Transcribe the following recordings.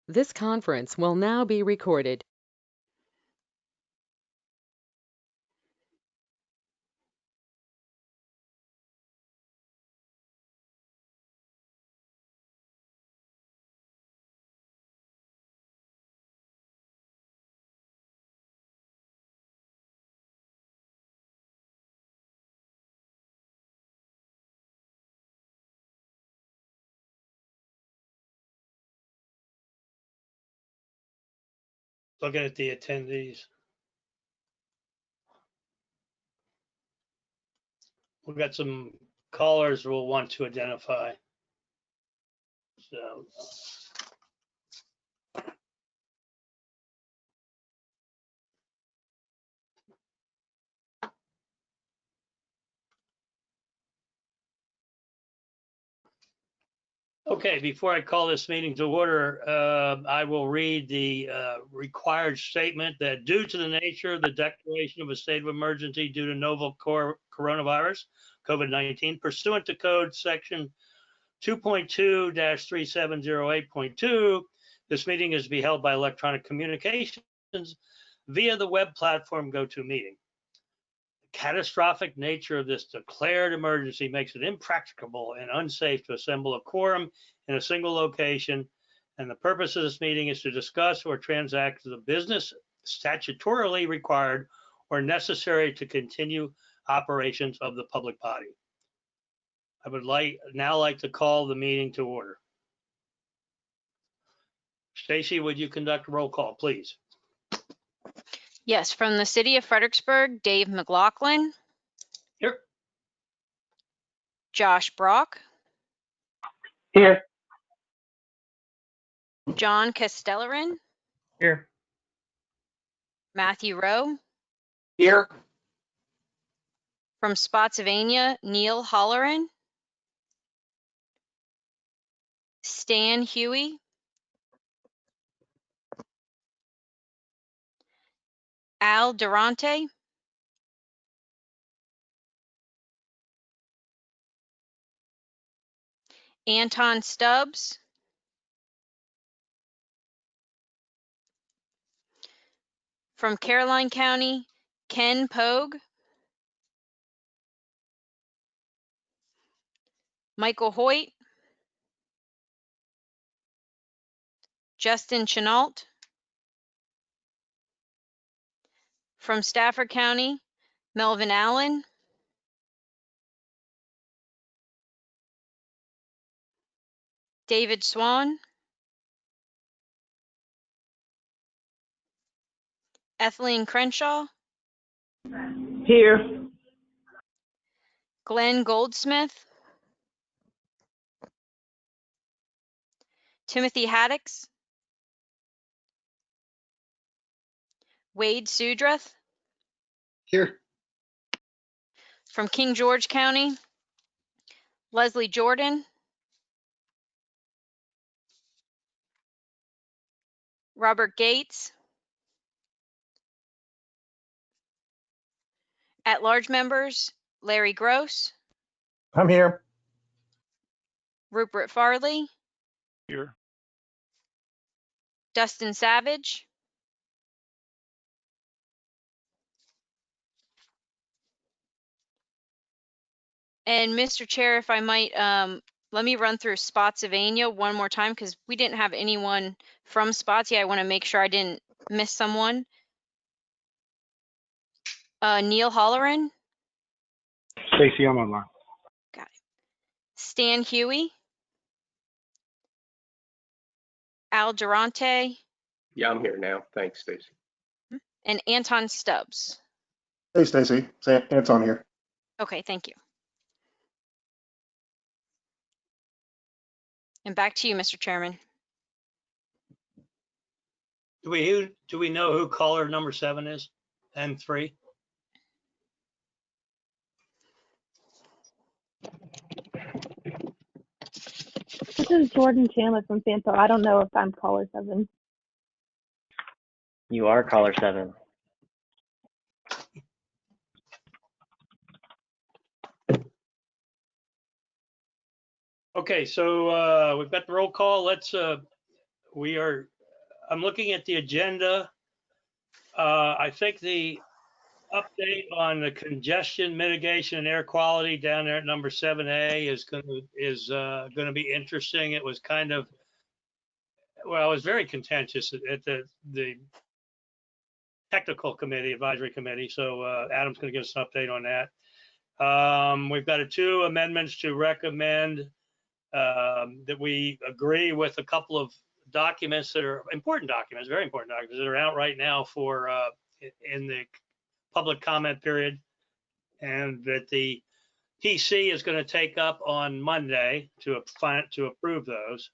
This conference will now be recorded. Looking at the attendees. We've got some callers we'll want to identify. So, okay, before I call this meeting to order, I will read the required statement that due to the nature of the declaration of a state of emergency due to novel coronavirus, COVID-19, pursuant to code section 2.2-3708.2, this meeting is to be held by electronic communications via the web platform GoToMeeting. The catastrophic nature of this declared emergency makes it impracticable and unsafe to assemble a quorum in a single location, and the purpose of this meeting is to discuss or transact the business statutorily required or necessary to continue operations of the public body. I would now like to call the meeting to order. Stacy, would you conduct a roll call, please? Yes, from the city of Fredericksburg, Dave McLaughlin. Here. Josh Brock. Here. John Castellarin. Here. Matthew Rowe. Here. From Spotsylvania, Neil Holleran. Stan Huey. Al Durante. Anton Stubbs. From Caroline County, Ken Pogue. Michael Hoyt. Justin Chenault. From Stafford County, Melvin Allen. David Swan. Ethelene Crenshaw. Here. Glenn Goldsmith. Timothy Haddix. Wade Sudrath. Here. From King George County, Leslie Jordan. Robert Gates. At-large members, Larry Gross. I'm here. Rupert Farley. Here. Dustin Savage. And Mr. Chair, if I might, let me run through Spotsylvania one more time because we didn't have anyone from Spotsy. I want to make sure I didn't miss someone. Neil Holleran. Stacy, I'm online. Got it. Stan Huey. Al Durante. Yeah, I'm here now. Thanks, Stacy. And Anton Stubbs. Hey, Stacy. Anton here. Okay, thank you. And back to you, Mr. Chairman. Do we know who caller number 7 is? And 3? This is Jordan Chandler from FAMPO. I don't know if I'm caller 7. You are caller 7. Okay, so we've got the roll call. We are I'm looking at the agenda. I think the update on the congestion mitigation and air quality down there at number 7A is going to be interesting. It was kind of, well, it was very contentious at the technical committee, advisory committee. So Adam's going to give us an update on that. We've got 2 amendments to recommend that we agree with a couple of documents that are important documents, very important documents that are out right now for in the public comment period, and that the PC is going to take up on Monday to approve those.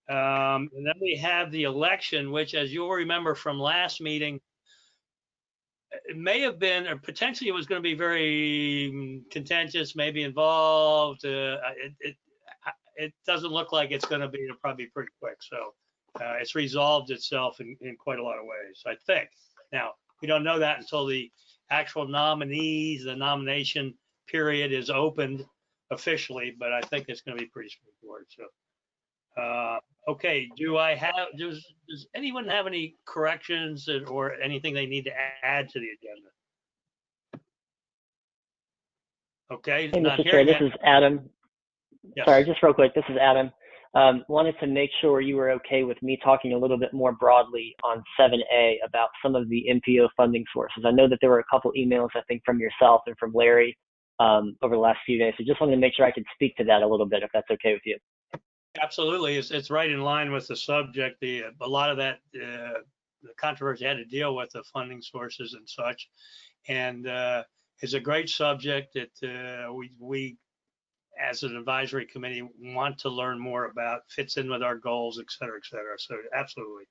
And then we have the election, which, as you'll remember from last meeting, it may have been, or potentially it was going to be very contentious, maybe involved. It doesn't look like it's going to be. It'll probably be pretty quick. So it's resolved itself in quite a lot of ways, I think. Now, we don't know that until the actual nominees, the nomination period is opened officially, but I think it's going to be pretty straightforward. So, okay, does anyone have any corrections or anything they need to add to the agenda? Okay. Hey, not Mr. Chair, hearing this that. is Adam. Yes. Sorry, just real quick, this is Adam. Wanted to make sure you were okay with me talking a little bit more broadly on 7A about some of the MPO funding sources. I know that there were a couple emails, I think, from yourself and from Larry over the last few days. So just wanted to make sure I could speak to that a little bit, if that's okay with you. Absolutely, it's right in line with the subject. A lot of that the controversy had to deal with the funding sources and such, and it's a great subject that we as an advisory committee want to learn more about, fits in with our goals, et cetera, et cetera. So absolutely.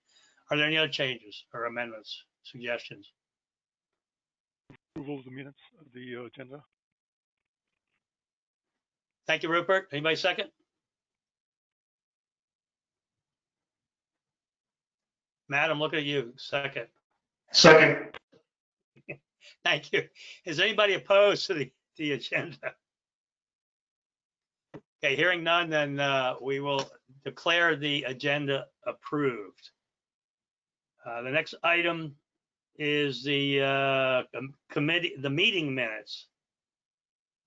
Are there any other changes or amendments, suggestions? Approval of the minutes of the agenda. Thank you, Rupert. Anybody second? Matt, I'm looking at you. Second. Second. Thank you. Is anybody opposed to the agenda? Okay, hearing none, then we will declare the agenda approved. The next item is the meeting minutes,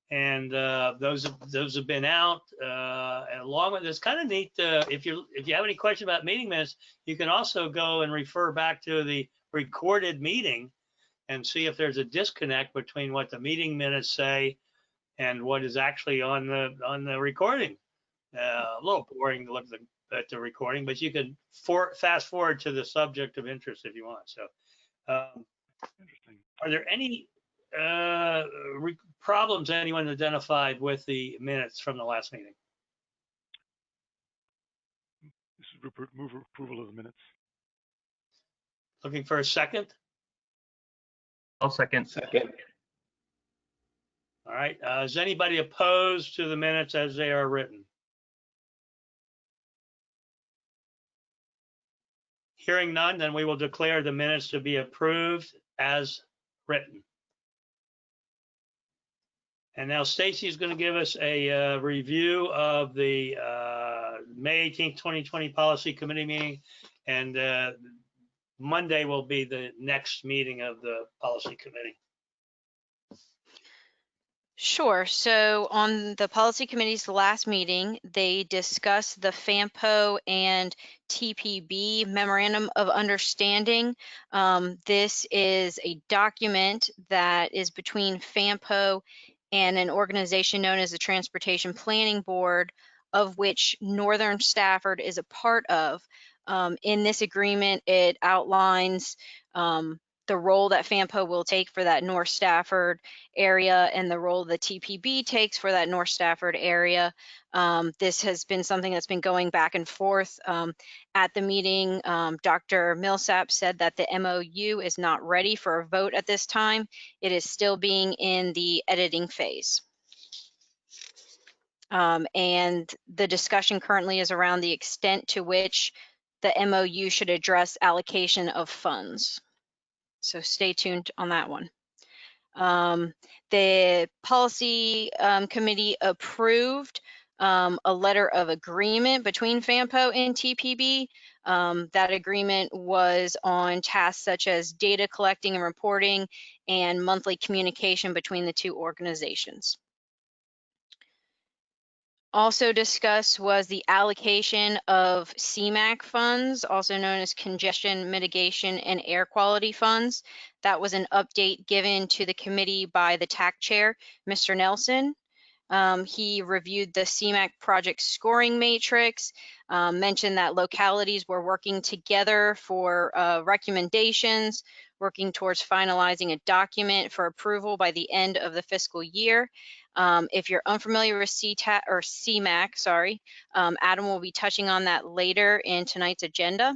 and those have been out. And along with this, kind of neat. If you have any question about meeting minutes, you can also go and refer back to the recorded meeting and see if there's a disconnect between what the meeting minutes say and what is actually on the recording. A little boring to look at the recording, but you can fast forward to the subject of interest if you want. So, Interesting. are there any problems anyone identified with the minutes from the last meeting? This is Rupert. Move approval of the minutes. Looking for a second? I'll second. Second. All right. Is anybody opposed to the minutes as they are written? Hearing none, then we will declare the minutes to be approved as written. And now Stacy is going to give us a review of the May 18th, 2020 Policy Committee meeting. And Monday will be the next meeting of the Policy Committee. Sure. So on the policy committee's last meeting, they discussed the FAMPO and TPB Memorandum of Understanding. This is a document that is between FAMPO and an organization known as the Transportation Planning Board, of which Northern Stafford is a part of. In this agreement, it outlines the role that FAMPO will take for that North Stafford area and the role the TPB takes for that North Stafford area. This has been something that's been going back and forth. At the meeting, Dr. Millsap said that the MOU is not ready for a vote at this time. It is still being in the editing phase. And the discussion currently is around the extent to which the MOU should address allocation of funds. So stay tuned on that one. The policy committee approved a letter of agreement between FAMPO and TPB. That agreement was on tasks such as data collecting and reporting and monthly communication between the two organizations. Also discussed was the allocation of Cmac funds, also known as Congestion, Mitigation, and Air Quality funds. That was an update given to the committee by the TAC chair, Mr. Nelson. He reviewed the Cmac project scoring matrix, mentioned that localities were working together for recommendations, working towards finalizing a document for approval by the end of the fiscal year. If you're unfamiliar with CTAC or Cmac, sorry, Adam will be touching on that later in tonight's agenda.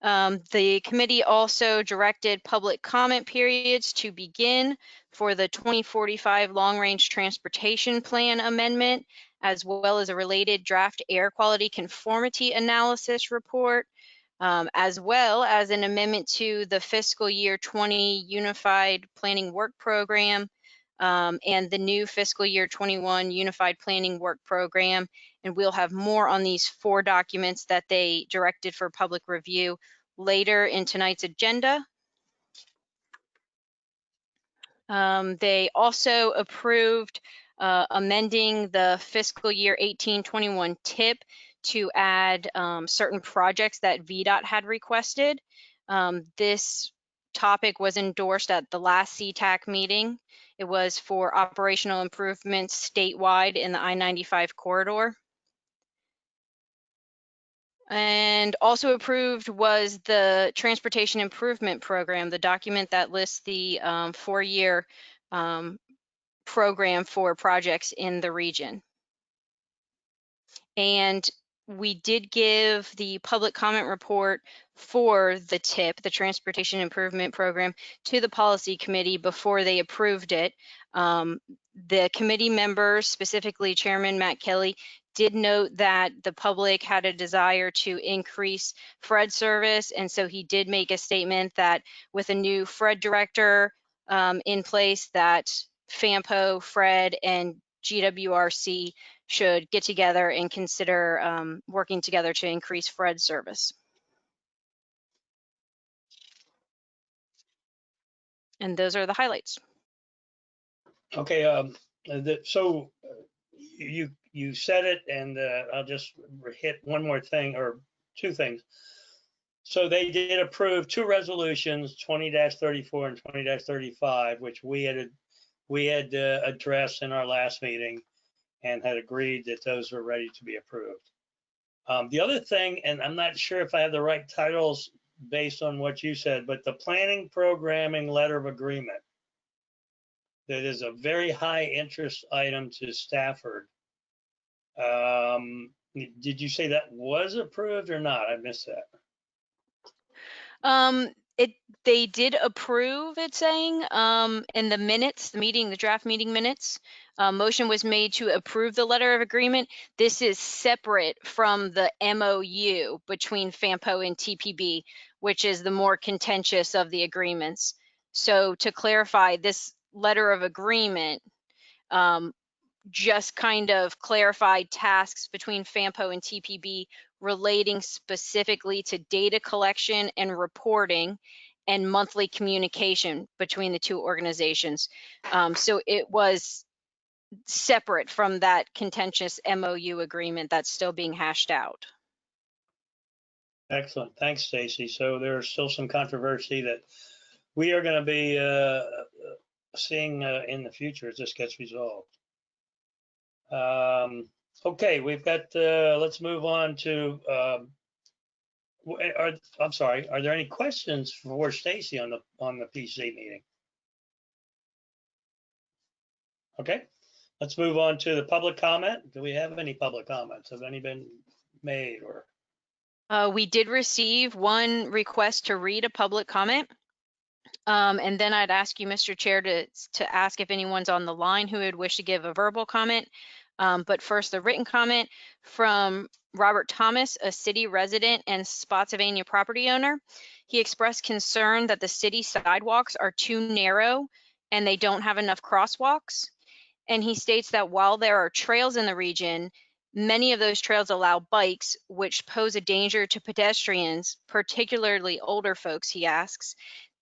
The committee also directed public comment periods to begin for the 2045 Long Range Transportation Plan Amendment, as well as a related draft air quality conformity analysis report, as well as an amendment to the fiscal year 20 Unified Planning Work Program and the new fiscal year 21 Unified Planning Work Program. And we'll have more on these 4 documents that they directed for public review later in tonight's agenda. They also approved amending the fiscal year 18-21 TIP to add certain projects that VDOT had requested. This topic was endorsed at the last CTAC meeting. It was for operational improvements statewide in the I-95 corridor. And also approved was the Transportation Improvement Program, the document that lists the 4-year program for projects in the region. And we did give the public comment report for the TIP, the Transportation Improvement Program, to the Policy Committee before they approved it. The committee members, specifically Chairman Matt Kelly, did note that the public had a desire to increase FRED service, and so he did make a statement that with a new FRED director in place, that FAMPO, FRED, and GWRC should get together and consider working together to increase FRED service. And those are the highlights. Okay, so you said it, and I'll just hit one more thing or 2 things. So they did approve 2 resolutions, 20-34 and 20-35, which we had addressed in our last meeting and had agreed that those were ready to be approved. The other thing, and I'm not sure if I have the right titles based on what you said, but the Planning Programming Letter of Agreement, that is a very high interest item to Stafford. Did you say that was approved or not? I missed that. They did approve it, saying in the minutes, the draft meeting minutes, motion was made to approve the letter of agreement. This is separate from the MOU between FAMPO and TPB, which is the more contentious of the agreements. So to clarify, this letter of agreement just kind of clarified tasks between FAMPO and TPB relating specifically to data collection and reporting and monthly communication between the 2 organizations. So it was separate from that contentious MOU agreement that's still being hashed out. Excellent. Thanks, Stacy. So there's still some controversy that we are going to be seeing in the future as this gets resolved. Okay, we've got, let's move on to, I'm sorry, are there any questions for Stacy on the PC meeting? Okay, let's move on to the public comment. Do we have any public comments? Have any been made or? We did receive 1 request to read a public comment. And then I'd ask you, Mr. Chair, to ask if anyone's on the line who would wish to give a verbal comment. But first, the written comment from Robert Thomas, a city resident and Spotsylvania property owner. He expressed concern that the city sidewalks are too narrow and they don't have enough crosswalks. And he states that while there are trails in the region, many of those trails allow bikes, which pose a danger to pedestrians, particularly older folks, he asks.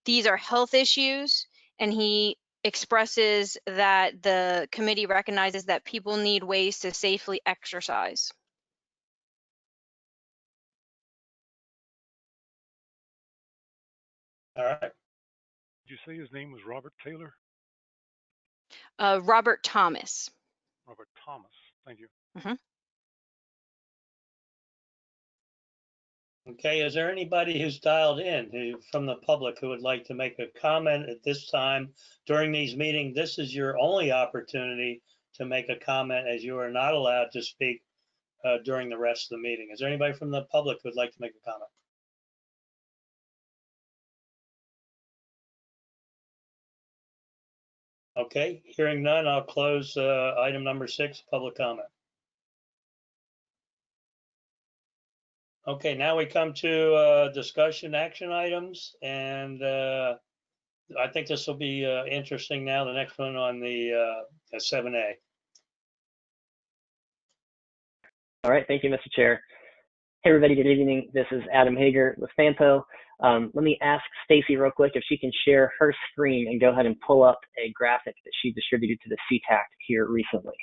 These are health issues, and he expresses that the committee recognizes that people need ways to safely exercise. All right. Did you say his name was Robert Taylor? Robert Thomas. Robert Thomas. Thank you. Okay, is there anybody who's dialed in from the public who would like to make a comment at this time during these meetings? This is your only opportunity to make a comment, as you are not allowed to speak during the rest of the meeting. Is there anybody from the public who would like to make a comment? Okay, hearing none, I'll close item number 6, public comment. Okay, now we come to discussion action items, and I think this will be interesting now, the next one on the 7A. All right, thank you, Mr. Chair. Hey, everybody, good evening. This is Adam Hager with FAMPO. Let me ask Stacy real quick if she can share her screen and go ahead and pull up a graphic that she distributed to the CTAC here recently.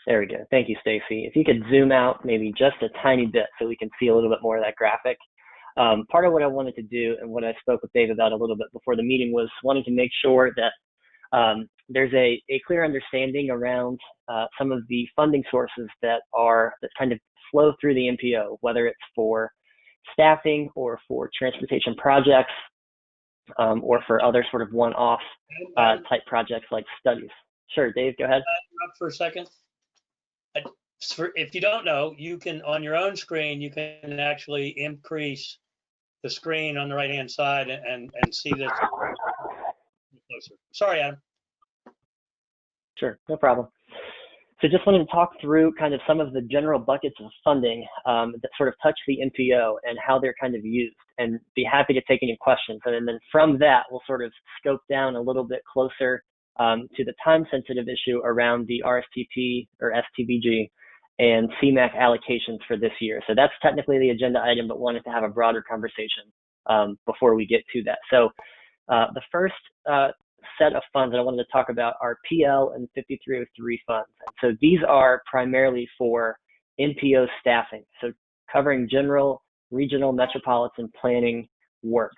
There we go. Thank you, Stacy. If you could zoom out maybe just a tiny bit so we can see a little bit more of that graphic. Part of what I wanted to do and what I spoke with Dave about a little bit before the meeting was wanting to make sure that there's a clear understanding around some of the funding sources that kind of flow through the MPO, whether it's for staffing or for transportation projects or for other sort of one-off type projects like studies. Sure, Dave, go ahead. Up for a second. If you don't know, you can, on your own screen, you can actually increase the screen on the right-hand side and see this closer. Sorry, Adam. Sure, no problem. So just wanted to talk through kind of some of the general buckets of funding that sort of touch the MPO and how they're kind of used, and be happy to take any questions. And then from that, we'll sort of scope down a little bit closer to the time-sensitive issue around the RSTP or STBG and Cmac allocations for this year. So that's technically the agenda item, but wanted to have a broader conversation before we get to that. So the first set of funds that I wanted to talk about are PL and 5303 funds. And so these are primarily for MPO staffing, so covering general, regional, metropolitan planning work.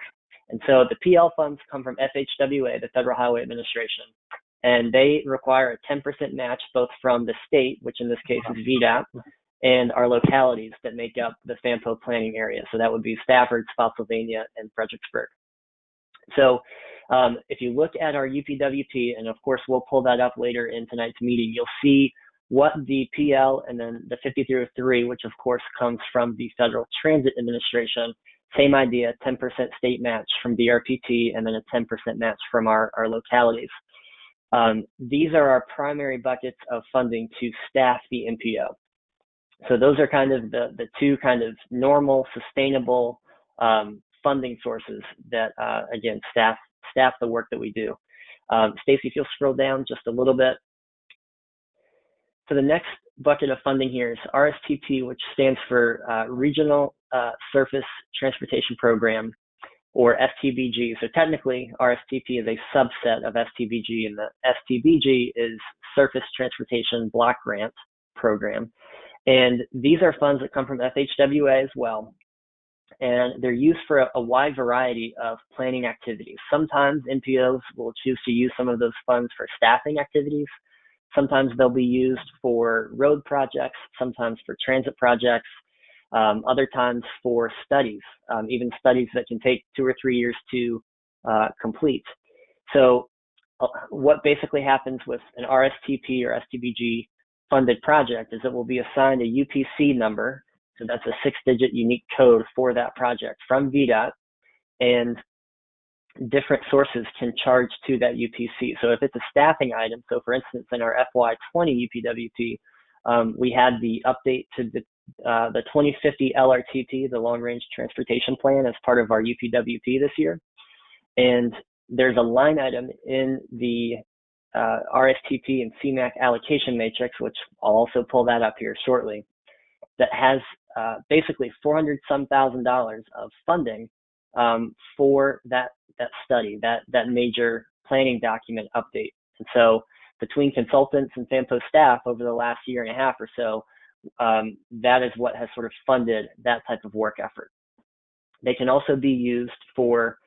And so the PL funds come from FHWA, the Federal Highway Administration, and they require a 10% match both from the state, which in this case is VDOT, and our localities that make up the FAMPO planning area. So that would be Stafford, Spotsylvania, and Fredericksburg. So if you look at our UPWP, and of course we'll pull that up later in tonight's meeting, you'll see what the PL and then the 5303, which of course comes from the Federal Transit Administration, same idea, 10% state match from DRPT, and then a 10% match from our localities. These are our primary buckets of funding to staff the MPO. So those are kind of the two kind of normal, sustainable funding sources that, again, staff the work that we do. Stacy, if you'll scroll down just a little bit. So the next bucket of funding here is RSTP, which stands for Regional Surface Transportation Program, or STBG. So technically, RSTP is a subset of STBG, and the STBG is Surface Transportation Block Grant Program. And these are funds that come from FHWA as well. And they're used for a wide variety of planning activities. Sometimes NPOs will choose to use some of those funds for staffing activities. Sometimes they'll be used for road projects, sometimes for transit projects, other times for studies, even studies that can take 2 or 3 years to complete. So what basically happens with an RSTP or STBG funded project is it will be assigned a UPC number. So that's a 6-digit unique code for that project from VDOT. And different sources can charge to that UPC. So if it's a staffing item, so for instance, in our FY20 UPWP, we had the update to the 2050 LRTP, the Long Range Transportation Plan, as part of our UPWP this year. And there's a line item in the RSTP and Cmac allocation matrix, which I'll also pull that up here shortly, that has basically $400-some thousand of funding for that study, that major planning document update. And so between consultants and FAMPO staff over the last year and a half or so, that is what has sort of funded that type of work effort. They can also be used for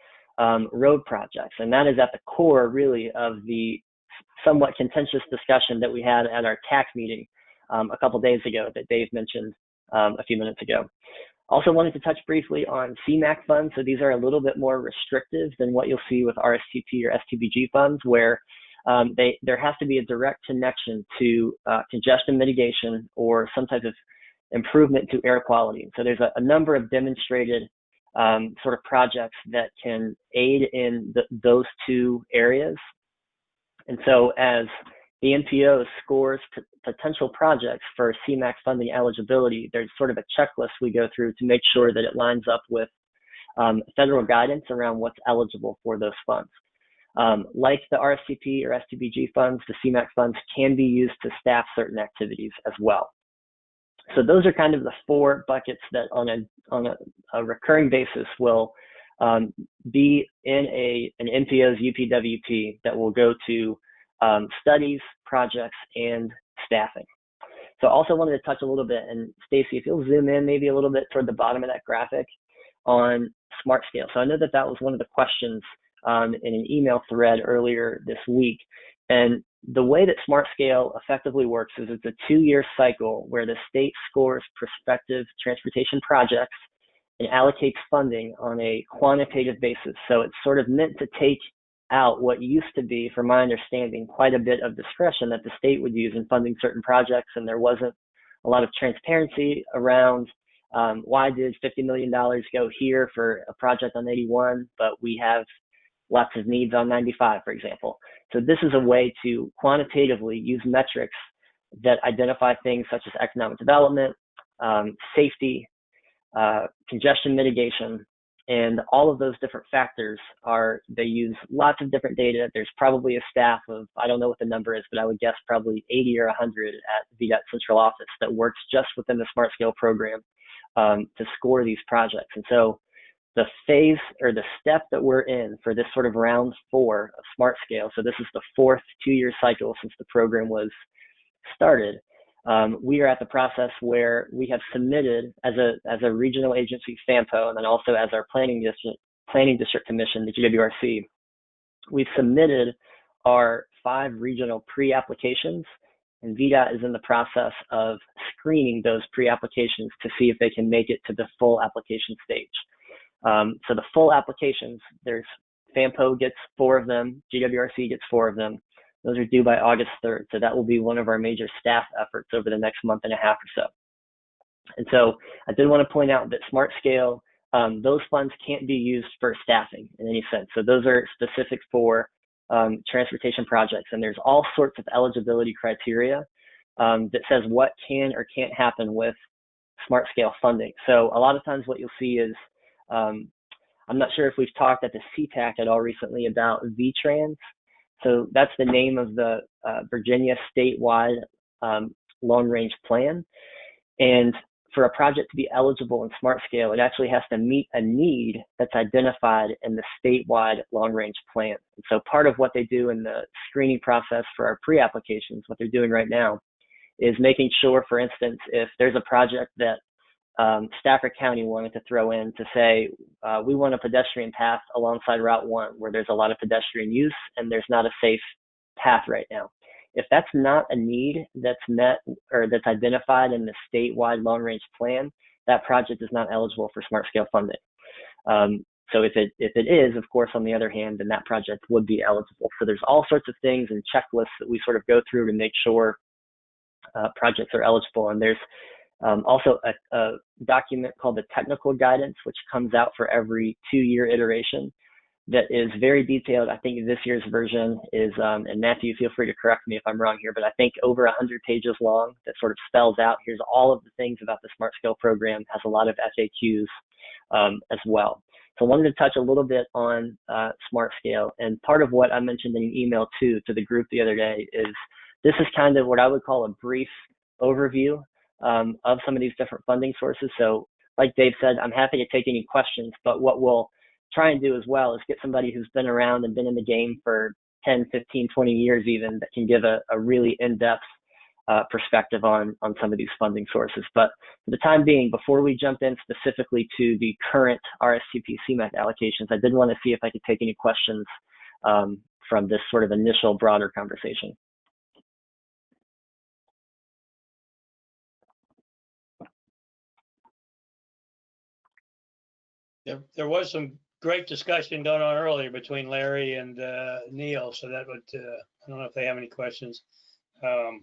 road projects, and that is at the core really of the somewhat contentious discussion that we had at our CTAC meeting a couple days ago that Dave mentioned a few minutes ago. Also wanted to touch briefly on Cmac funds. So these are a little bit more restrictive than what you'll see with RSTP or STBG funds, where there has to be a direct connection to congestion mitigation or some type of improvement to air quality. So there's a number of demonstrated sort of projects that can aid in those two areas. And so as the NPO scores potential projects for Cmac funding eligibility, there's sort of a checklist we go through to make sure that it lines up with federal guidance around what's eligible for those funds. Like the RSTP or STBG funds, the Cmac funds can be used to staff certain activities as well. So those are kind of the four buckets that on a recurring basis will be in an NPO's UPWP that will go to studies, projects, and staffing. So I also wanted to touch a little bit, and Stacy, if you'll zoom in maybe a little bit toward the bottom of that graphic on Smart Scale. So I know that that was one of the questions in an email thread earlier this week. And the way that Smart Scale effectively works is it's a 2-year cycle where the state scores prospective transportation projects and allocates funding on a quantitative basis. So it's sort of meant to take out what used to be, from my understanding, quite a bit of discretion that the state would use in funding certain projects, and there wasn't a lot of transparency around why did $50 million go here for a project on 81, but we have lots of needs on 95, for example. So this is a way to quantitatively use metrics that identify things such as economic development, safety, congestion mitigation, and all of those different factors they use lots of different data. There's probably a staff of, I don't know what the number is, but I would guess probably 80 or 100 at VDOT central office that works just within the Smart Scale program to score these projects. And so the phase or the step that we're in for this sort of round 4 of Smart Scale, so this is the 4th 2-year cycle since the program was started, we are at the process where we have submitted as a regional agency, FAMPO, and then also as our planning district commission, the GWRC, we've submitted our 5 regional pre-applications, and VDOT is in the process of screening those pre-applications to see if they can make it to the full application stage. So the full applications, there's FAMPO gets 4 of them, GWRC gets 4 of them. Those are due by August 3rd. So that will be one of our major staff efforts over the next month and a half or so. And so I did want to point out that Smart Scale, those funds can't be used for staffing in any sense. So those are specific for transportation projects. And there's all sorts of eligibility criteria that says what can or can't happen with Smart Scale funding. So a lot of times what you'll see is, I'm not sure if we've talked at the CTAC at all recently about VTrans. So that's the name of the Virginia statewide long-range plan. And for a project to be eligible in Smart Scale, it actually has to meet a need that's identified in the statewide long-range plan. And so part of what they do in the screening process for our pre-applications, what they're doing right now, is making sure, for instance, if there's a project that Stafford County wanted to throw in to say, we want a pedestrian path alongside Route 1 where there's a lot of pedestrian use and there's not a safe path right now. If that's not a need that's met or that's identified in the statewide long-range plan, that project is not eligible for Smart Scale funding. So if it is, of course, on the other hand, then that project would be eligible. So there's all sorts of things and checklists that we sort of go through to make sure projects are eligible. And there's also a document called the technical guidance, which comes out for every 2-year iteration that is very detailed. I think this year's version is, and Matthew, feel free to correct me if I'm wrong here, but I think over 100 pages long that sort of spells out, here's all of the things about the Smart Scale program, has a lot of FAQs as well. So I wanted to touch a little bit on Smart Scale, and part of what I mentioned in an email to the group the other day is this is kind of what I would call a brief overview of some of these different funding sources. So like Dave said, I'm happy to take any questions, but what we'll try and do as well is get somebody who's been around and been in the game for 10, 15, 20 years even, that can give a really in-depth perspective on some of these funding sources. But for the time being, before we jump in specifically to the current RSCP CMAC allocations, I did want to see if I could take any questions from this sort of initial broader conversation. There was some great discussion going on earlier between Larry and Neil, so that would, I don't know if they have any questions. You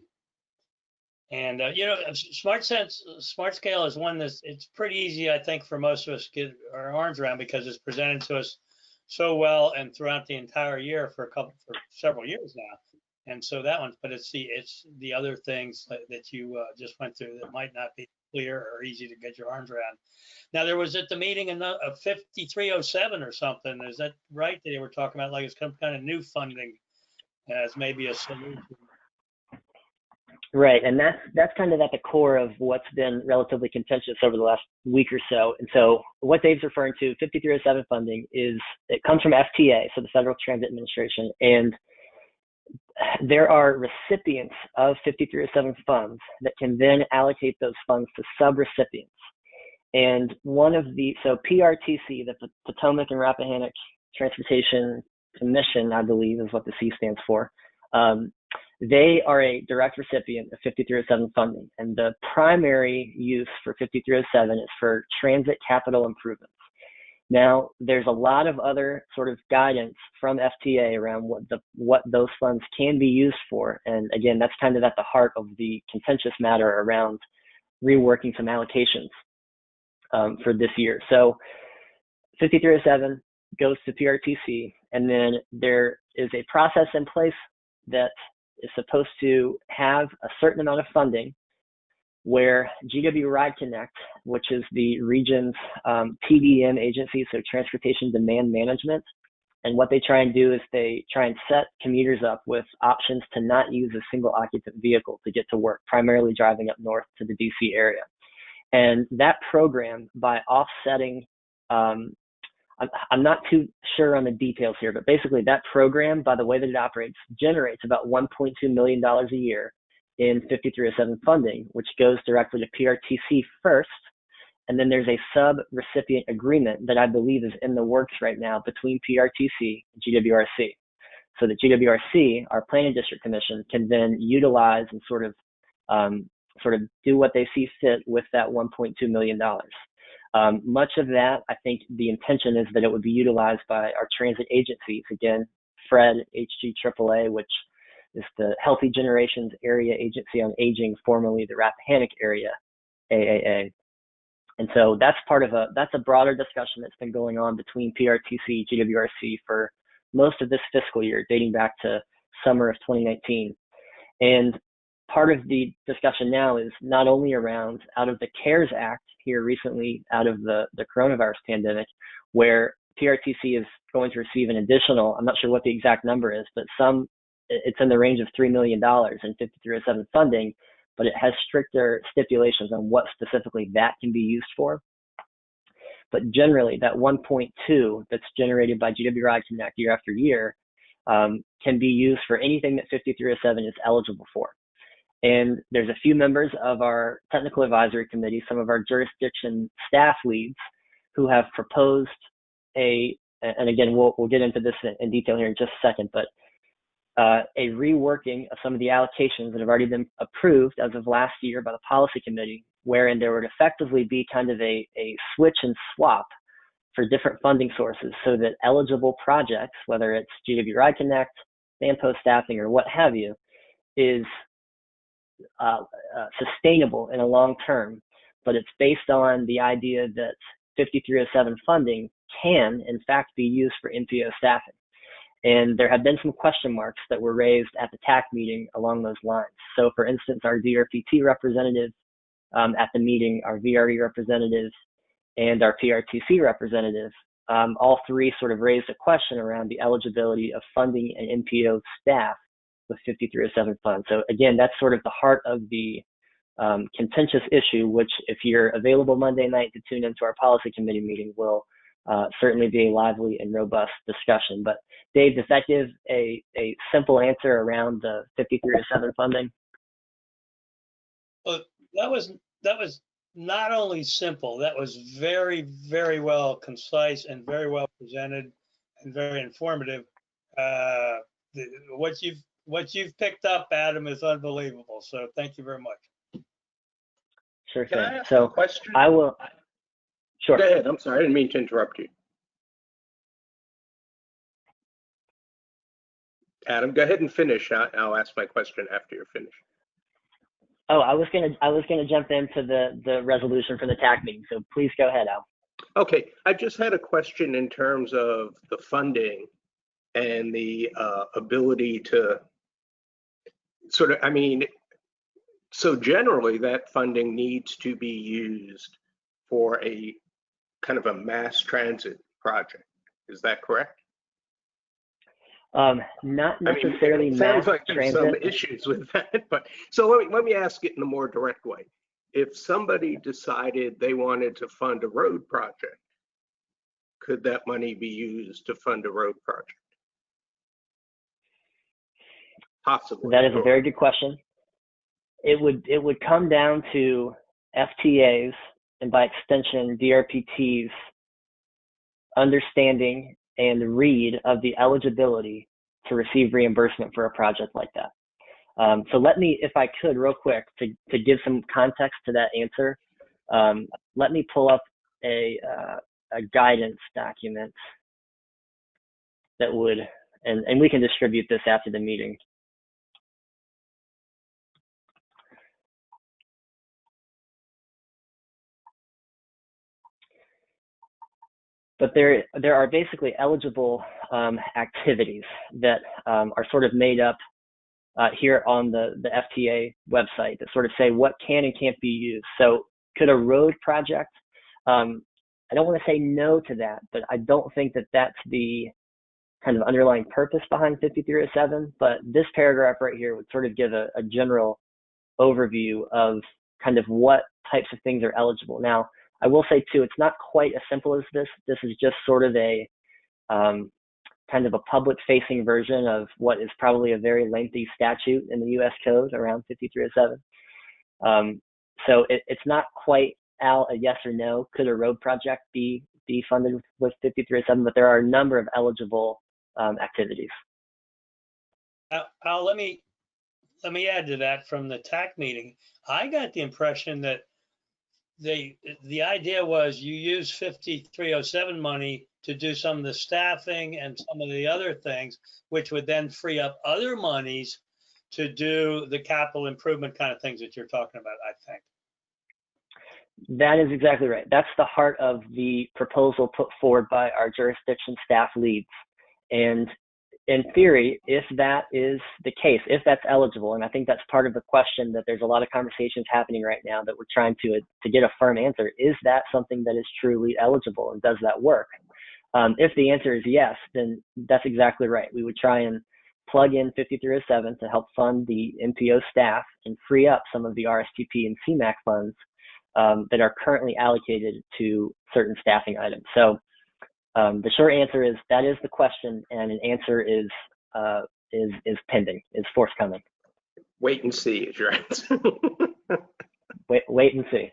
know, Smart Scale is one that's, it's pretty easy, I think, for most of us to get our arms around because it's presented to us so well and throughout the entire year for several years now. And so that one, but it's the other things that you just went through that might not be clear or easy to get your arms around. Now, there was at the meeting a 5307 or something. Is that right? They were talking about like it's some kind of new funding as maybe a solution. Right, and that's kind of at the core of what's been relatively contentious over the last week or so. And so what Dave's referring to, 5307 funding, it comes from FTA, so the Federal Transit Administration, and there are recipients of 5307 funds that can then allocate those funds to sub-recipients. And so PRTC, the Potomac and Rappahannock Transportation Commission, I believe is what the C stands for, they are a direct recipient of 5307 funding. And the primary use for 5307 is for transit capital improvements. Now, there's a lot of other sort of guidance from FTA around what those funds can be used for. And again, that's kind of at the heart of the contentious matter around reworking some allocations for this year. So 5307 goes to PRTC, and then there is a process in place that is supposed to have a certain amount of funding where GW Ride Connect, which is the region's TDM agency, so Transportation Demand Management, and what they try and do is they try and set commuters up with options to not use a single occupant vehicle to get to work, primarily driving up north to the DC area. And that program, by offsetting, I'm not too sure on the details here, but basically that program, by the way that it operates, generates about $1.2 million a year in 5307 funding, which goes directly to PRTC first. And then there's a sub-recipient agreement that I believe is in the works right now between PRTC and GWRC. So the GWRC, our Planning District Commission, can then utilize and sort of do what they see fit with that $1.2 million. Much of that, I think the intention is that it would be utilized by our transit agencies, again, FRED, HGAAA, which is the Healthy Generations Area Agency on Aging, formerly the Rappahannock Area AAA. And so that's a broader discussion that's been going on between PRTC, GWRC for most of this fiscal year, dating back to summer of 2019. And part of the discussion now is not only around out of the CARES Act here recently out of the coronavirus pandemic, where PRTC is going to receive an additional, I'm not sure what the exact number is, but it's in the range of $3 million in 5307 funding, but it has stricter stipulations on what specifically that can be used for. But generally, that 1.2 that's generated by GW Ride Connect year after year can be used for anything that 5307 is eligible for. And there's a few members of our technical advisory committee, some of our jurisdiction staff leads, who have proposed and again, we'll get into this in detail here in just a second, but a reworking of some of the allocations that have already been approved as of last year by the policy committee, wherein there would effectively be kind of a switch and swap for different funding sources so that eligible projects, whether it's GW Ride Connect, FAMPO staffing, or what have you, is sustainable in a long term, but it's based on the idea that 5307 funding can, in fact, be used for MPO staffing. And there have been some question marks that were raised at the TAC meeting along those lines. So for instance, our DRPT representative at the meeting, our VRE representative, and our PRTC representative, all three sort of raised a question around the eligibility of funding an MPO staff with 5307 funds. So again, that's sort of the heart of the contentious issue, which if you're available Monday night to tune into our policy committee meeting will certainly be a lively and robust discussion. But Dave, does that give a simple answer around the 5307 funding? Well, that was not only simple, that was very, very well concise and very well presented and very informative. What you've picked up, Adam, is unbelievable. So thank you very much. Sure Can thing. I ask So a question? I will. Sure. Go ahead. I'm sorry. I didn't mean to interrupt you. Adam, go ahead and finish. I'll ask my question after you're finished. Oh, I was gonna jump into the resolution for the TAC meeting. So please go ahead, Al. Okay. I just had a question in terms of the funding and the ability to sort of, I mean, so generally that funding needs to be used for a kind of a mass transit project. Is that correct? Not necessarily it mass sounds like there's some transit. issues with that, but so let me ask it in a more direct way. If somebody decided they wanted to fund a road project, could that money be used to fund a road project? Possibly. That is a very good question. It would come down to FTAs and by extension DRPT's understanding and read of the eligibility to receive reimbursement for a project like that. So let me, if I could, real quick, to give some context to that answer, let me pull up a guidance document that would, and we can distribute this after the meeting. But there are basically eligible activities that are sort of made up here on the FTA website that sort of say what can and can't be used. So could a road project, I don't want to say no to that, but I don't think that that's the kind of underlying purpose behind 5307, but this paragraph right here would sort of give a general overview of kind of what types of things are eligible. Now, I will say too, it's not quite as simple as this. This is just sort of a kind of a public-facing version of what is probably a very lengthy statute in the U.S. Code around 5307. So it's not quite out a yes or no. Could a road project be funded with 5307? But there are a number of eligible activities. Al, let me add to that. From the TAC meeting, I got the impression that the idea was you use 5307 money to do some of the staffing and some of the other things, which would then free up other monies to do the capital improvement kind of things that you're talking about, I think. That is exactly right. That's the heart of the proposal put forward by our jurisdiction staff leads. And in theory, if that is the case, if that's eligible, and I think that's part of the question that there's a lot of conversations happening right now that we're trying to get a firm answer, is that something that is truly eligible and does that work? If the answer is yes, then that's exactly right. We would try and plug in 5307 to help fund the MPO staff and free up some of the RSTP and Cmac funds that are currently allocated to certain staffing items. So the short answer is that is the question, and an answer is pending, is forthcoming. Wait and see is your answer. wait and see.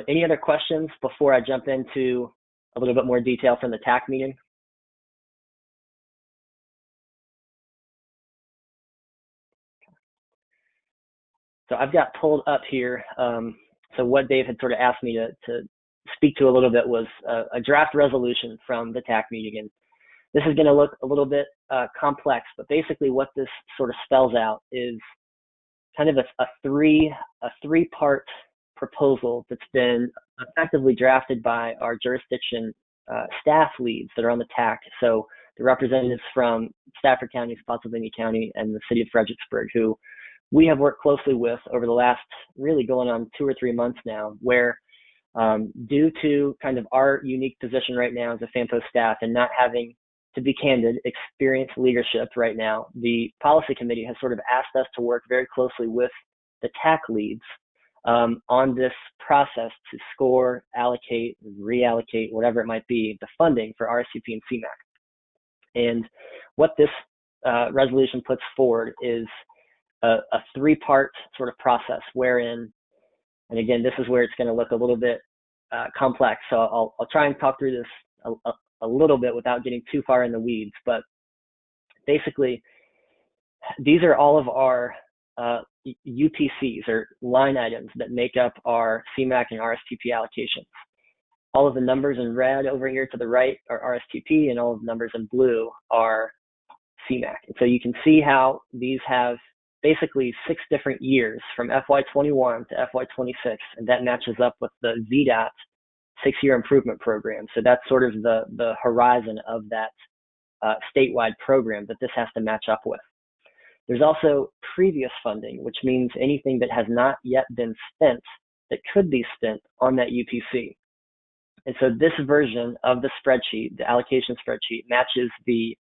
Any other questions before I jump into a little bit more detail from the TAC meeting? So I've got pulled up here. So what Dave had sort of asked me to speak to a little bit was a draft resolution from the TAC meeting. And this is going to look a little bit complex, but basically what this sort of spells out is kind of a three-part proposal that's been effectively drafted by our jurisdiction staff leads that are on the TAC. So the representatives from Stafford County, Spotsylvania County, and the city of Fredericksburg, who we have worked closely with over the last really going on 2 or 3 months now, where due to kind of our unique position right now as a FAMPO staff and not having, to be candid, experienced leadership right now, the policy committee has sort of asked us to work very closely with the TAC leads on this process to score, allocate, reallocate, whatever it might be, the funding for RSCP and CMAC. And what this resolution puts forward is a 3-part sort of process wherein, and again, this is where it's going to look a little bit complex. So I'll try and talk through this a little bit without getting too far in the weeds. But basically, these are all of our UPCs, or line items, that make up our CMAC and RSTP allocations. All of the numbers in red over here to the right are RSTP, and all of the numbers in blue are CMAC. And so you can see how these have basically 6 different years from FY21 to FY26, and that matches up with the VDOT 6-year improvement program. So that's sort of the horizon of that statewide program that this has to match up with. There's also previous funding, which means anything that has not yet been spent that could be spent on that UPC. And so this version of the spreadsheet, the allocation spreadsheet, matches the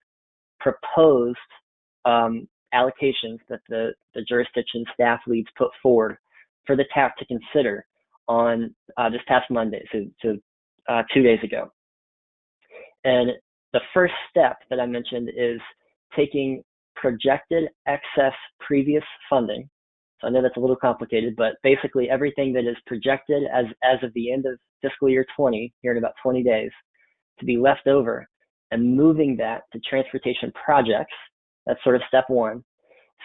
proposed allocations that the jurisdiction staff leads put forward for the TAC to consider on this past Monday, so 2 days ago. And the first step that I mentioned is taking projected excess previous funding. So I know that's a little complicated, but basically everything that is projected as of the end of fiscal year 20, here in about 20 days, to be left over, and moving that to transportation projects. That's sort of step 1.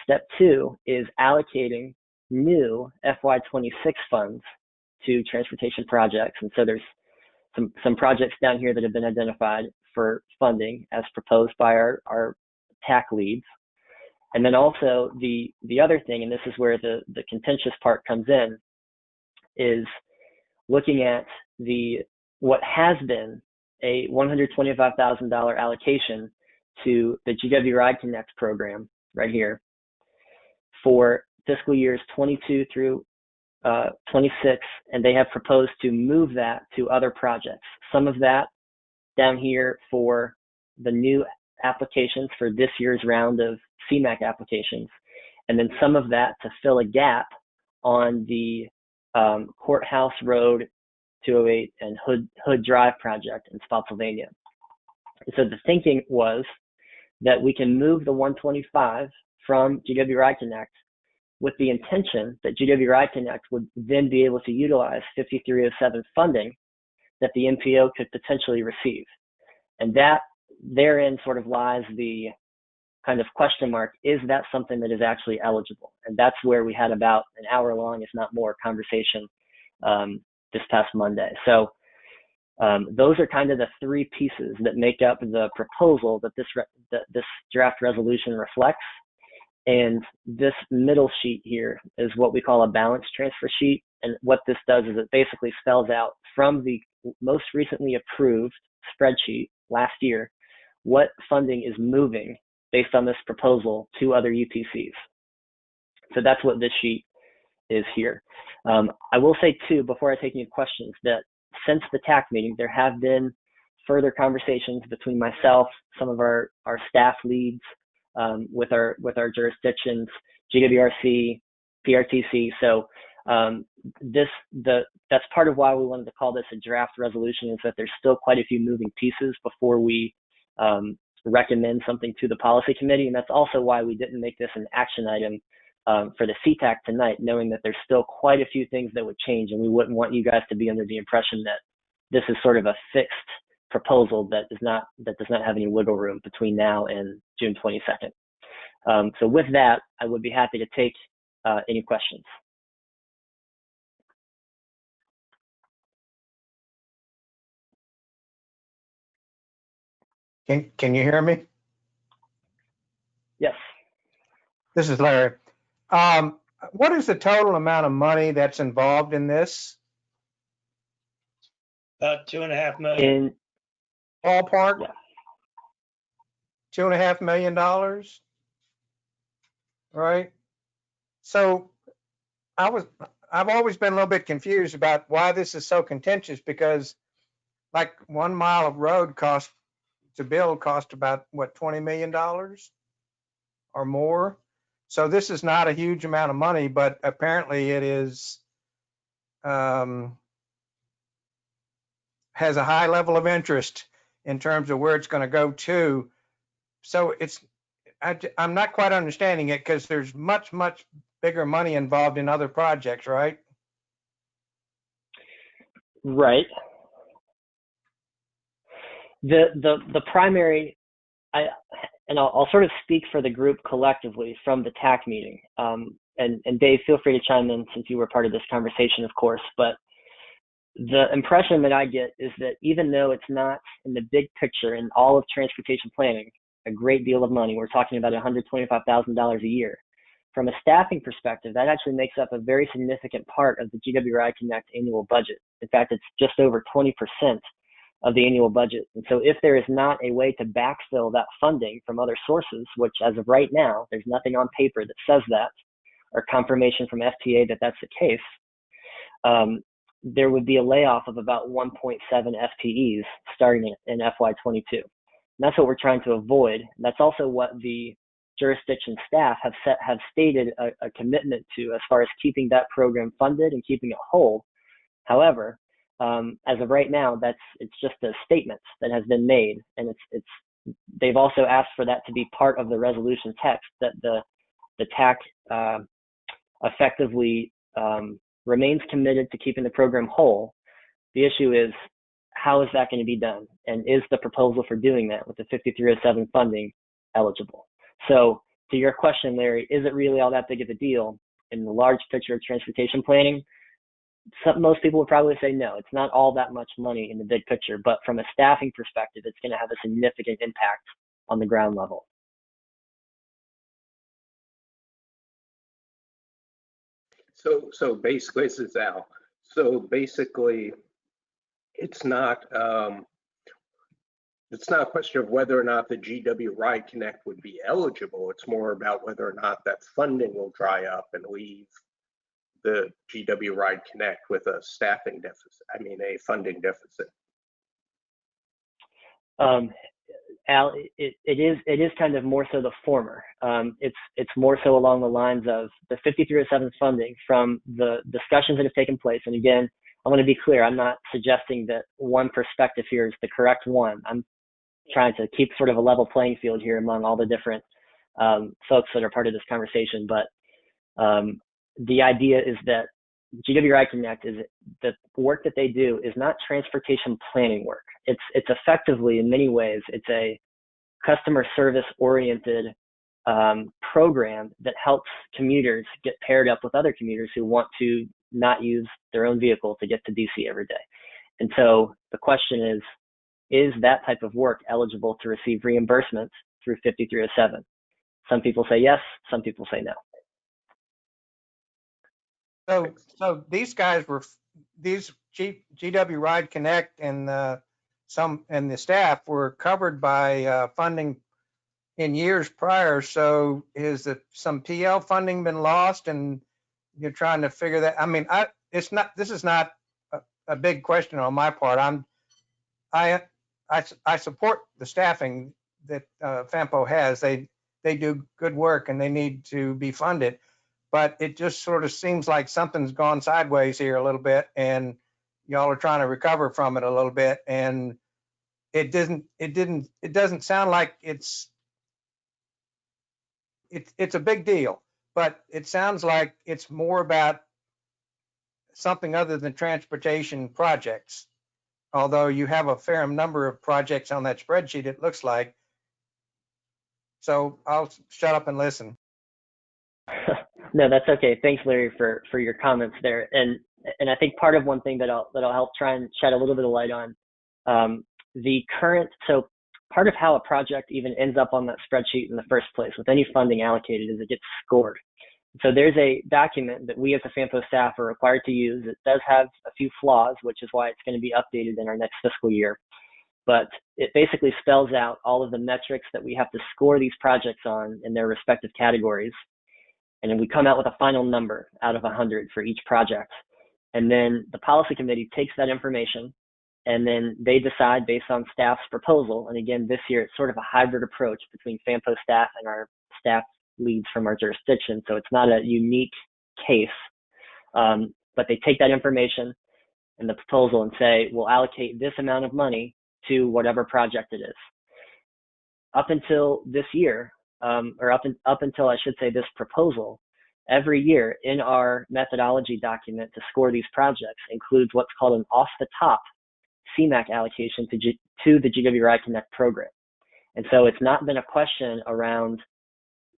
Step 2 is allocating new FY26 funds to transportation projects. And so there's some projects down here that have been identified for funding as proposed by our TAC leads. And then also the other thing, and this is where the contentious part comes in, is looking at what has been a $125,000 allocation to the GW Ride Connect program right here for fiscal years 22 through 26, and they have proposed to move that to other projects. Some of that down here for the new applications for this year's round of CMAC applications, and then some of that to fill a gap on the Courthouse Road 208 and Hood Drive project in Spotsylvania. So the thinking was that we can move the 125 from GW Ride Connect with the intention that GW Ride Connect would then be able to utilize 5307 funding that the MPO could potentially receive. And that therein sort of lies the kind of question mark, is that something that is actually eligible? And that's where we had about an hour-long, if not more, conversation this past Monday. So those are kind of the 3 pieces that make up the proposal that this draft resolution reflects. And this middle sheet here is what we call a balance transfer sheet. And what this does is it basically spells out from the most recently approved spreadsheet last year what funding is moving based on this proposal to other UPCs. So that's what this sheet is here. I will say too, before I take any questions, that since the TAC meeting, there have been further conversations between myself, some of our staff leads, with our jurisdictions, GWRC, PRTC. So that's part of why we wanted to call this a draft resolution, is that there's still quite a few moving pieces before we recommend something to the policy committee. And that's also why we didn't make this an action item for the CTAC tonight, knowing that there's still quite a few things that would change, and we wouldn't want you guys to be under the impression that this is sort of a fixed proposal that does not have any wiggle room between now and June 22nd. So with that, I would be happy to take any questions. Can you hear me? Yes. This is Larry. what is the total amount of money that's involved in this About 2.5 million. In ballpark? Yeah. $2.5 million, right? So I've always been a little bit confused about why this is so contentious, because like 1 mile of road to build cost about what, $20 million or more. So this is not a huge amount of money, but apparently it is, has a high level of interest in terms of where it's going to go to. So I'm not quite understanding it, because there's much, much bigger money involved in other projects, right? Right. The primary, I'll sort of speak for the group collectively from the TAC meeting. And Dave, feel free to chime in since you were part of this conversation, of course. But the impression that I get is that even though it's not in the big picture in all of transportation planning a great deal of money, we're talking about $125,000 a year. From a staffing perspective, that actually makes up a very significant part of the GWI Connect annual budget. In fact, it's just over 20% of the annual budget. And so if there is not a way to backfill that funding from other sources, which as of right now, there's nothing on paper that says that, or confirmation from FTA that that's the case, there would be a layoff of about 1.7 FTEs starting in FY22. And that's what we're trying to avoid. And that's also what the jurisdiction staff have stated a commitment to as far as keeping that program funded and keeping it whole. However, as of right now, it's just a statement that has been made, and they've also asked for that to be part of the resolution text, that the TAC effectively remains committed to keeping the program whole. The issue is, how is that going to be done? And is the proposal for doing that with the 5307 funding eligible? So to your question, Larry, is it really all that big of a deal in the large picture of transportation planning? Most people would probably say no, it's not all that much money in the big picture, but from a staffing perspective, it's going to have a significant impact on the ground level. So basically, this is Al. So basically, it's not a question of whether or not the GW Ride Connect would be eligible. It's more about whether or not that funding will dry up and leave the GW Ride Connect with a staffing deficit. I mean, a funding deficit. Al, it is kind of more so the former. It's more so along the lines of the 5307 funding from the discussions that have taken place. And again, I want to be clear, I'm not suggesting that one perspective here is the correct one. I'm trying to keep sort of a level playing field here among all the different folks that are part of this conversation. But the idea is that GWI Connect is the work that they do is not transportation planning work. It's effectively, in many ways, it's a customer service oriented program that helps commuters get paired up with other commuters who want to not use their own vehicle to get to DC every day. And so the question is that type of work eligible to receive reimbursement through 5307? Some people say yes, some people say no. So these guys these GW Ride Connect and the staff were covered by funding in years prior. So is some PL funding been lost, and you're trying to figure that? I mean, this is not a big question on my part. I support the staffing that FAMPO has. They do good work and they need to be funded. But it just sort of seems like something's gone sideways here a little bit, and y'all are trying to recover from it a little bit. And it doesn't sound like it's a big deal, but it sounds like it's more about something other than transportation projects. Although you have a fair number of projects on that spreadsheet, it looks like. So I'll shut up and listen. No, that's okay. Thanks, Larry, for your comments there. And I think part of one thing that'll help try and shed a little bit of light on so part of how a project even ends up on that spreadsheet in the first place with any funding allocated is it gets scored. So there's a document that we as the FAMPO staff are required to use. It does have a few flaws, which is why it's going to be updated in our next fiscal year. But it basically spells out all of the metrics that we have to score these projects on in their respective categories. And then we come out with a final number out of 100 for each project. And then the policy committee takes that information and then they decide based on staff's proposal. And again, this year, it's sort of a hybrid approach between FAMPO staff and our staff leads from our jurisdiction. So it's not a unique case, but they take that information and the proposal and say, we'll allocate this amount of money to whatever project it is. Up until this year, or up until I should say this proposal, every year in our methodology document to score these projects includes what's called an off-the-top Cmac allocation to the GWI Connect program. And so it's not been a question around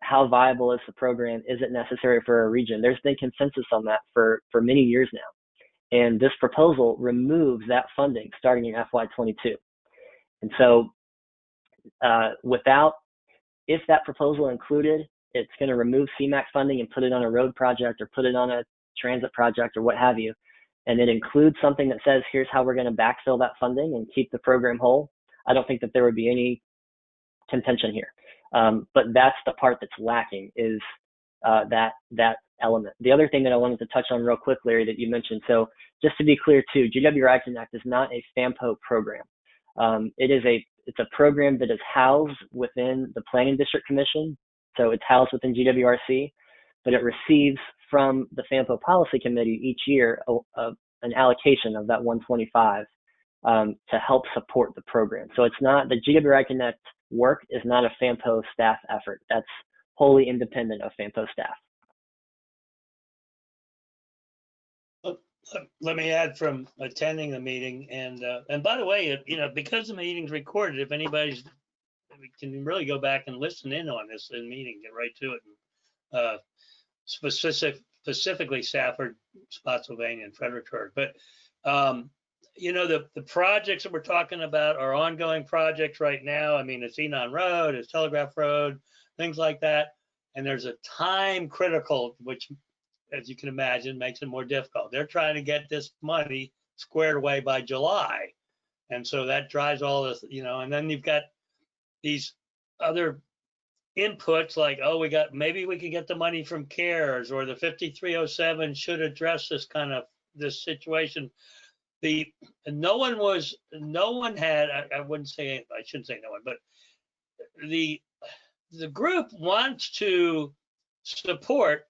how viable is the program, is it necessary for a region? There's been consensus on that for many years now. And this proposal removes that funding starting in FY22. And so if that proposal included, it's going to remove Cmac funding and put it on a road project or put it on a transit project or what have you. And it includes something that says, here's how we're going to backfill that funding and keep the program whole. I don't think that there would be any contention here. But that's the part that's lacking is that element. The other thing that I wanted to touch on real quick, Larry, that you mentioned. So just to be clear too, GWI Connect is not a FAMPO program. It's a program that is housed within the Planning District Commission. So it's housed within GWRC, but it receives from the FAMPO Policy Committee each year an allocation of that 125 to help support the program. So it's not, the GWI Connect work is not a FAMPO staff effort. That's wholly independent of FAMPO staff. Let me add from attending the meeting, and by the way, because the meeting's recorded, if anybody's, we can really go back and listen in on this in meeting, get right to it. Specifically Stafford, Spotsylvania, and Fredericksburg. But the projects that we're talking about are ongoing projects right now. I mean, it's Enon Road, it's Telegraph Road, things like that. And there's a time critical, which, as you can imagine, makes it more difficult. They're trying to get this money squared away by July. And so that drives all this, and then you've got these other inputs like, oh, maybe we can get the money from CARES, or the 5307 should address this situation. No one had, I wouldn't say, I shouldn't say no one, but the group wants to support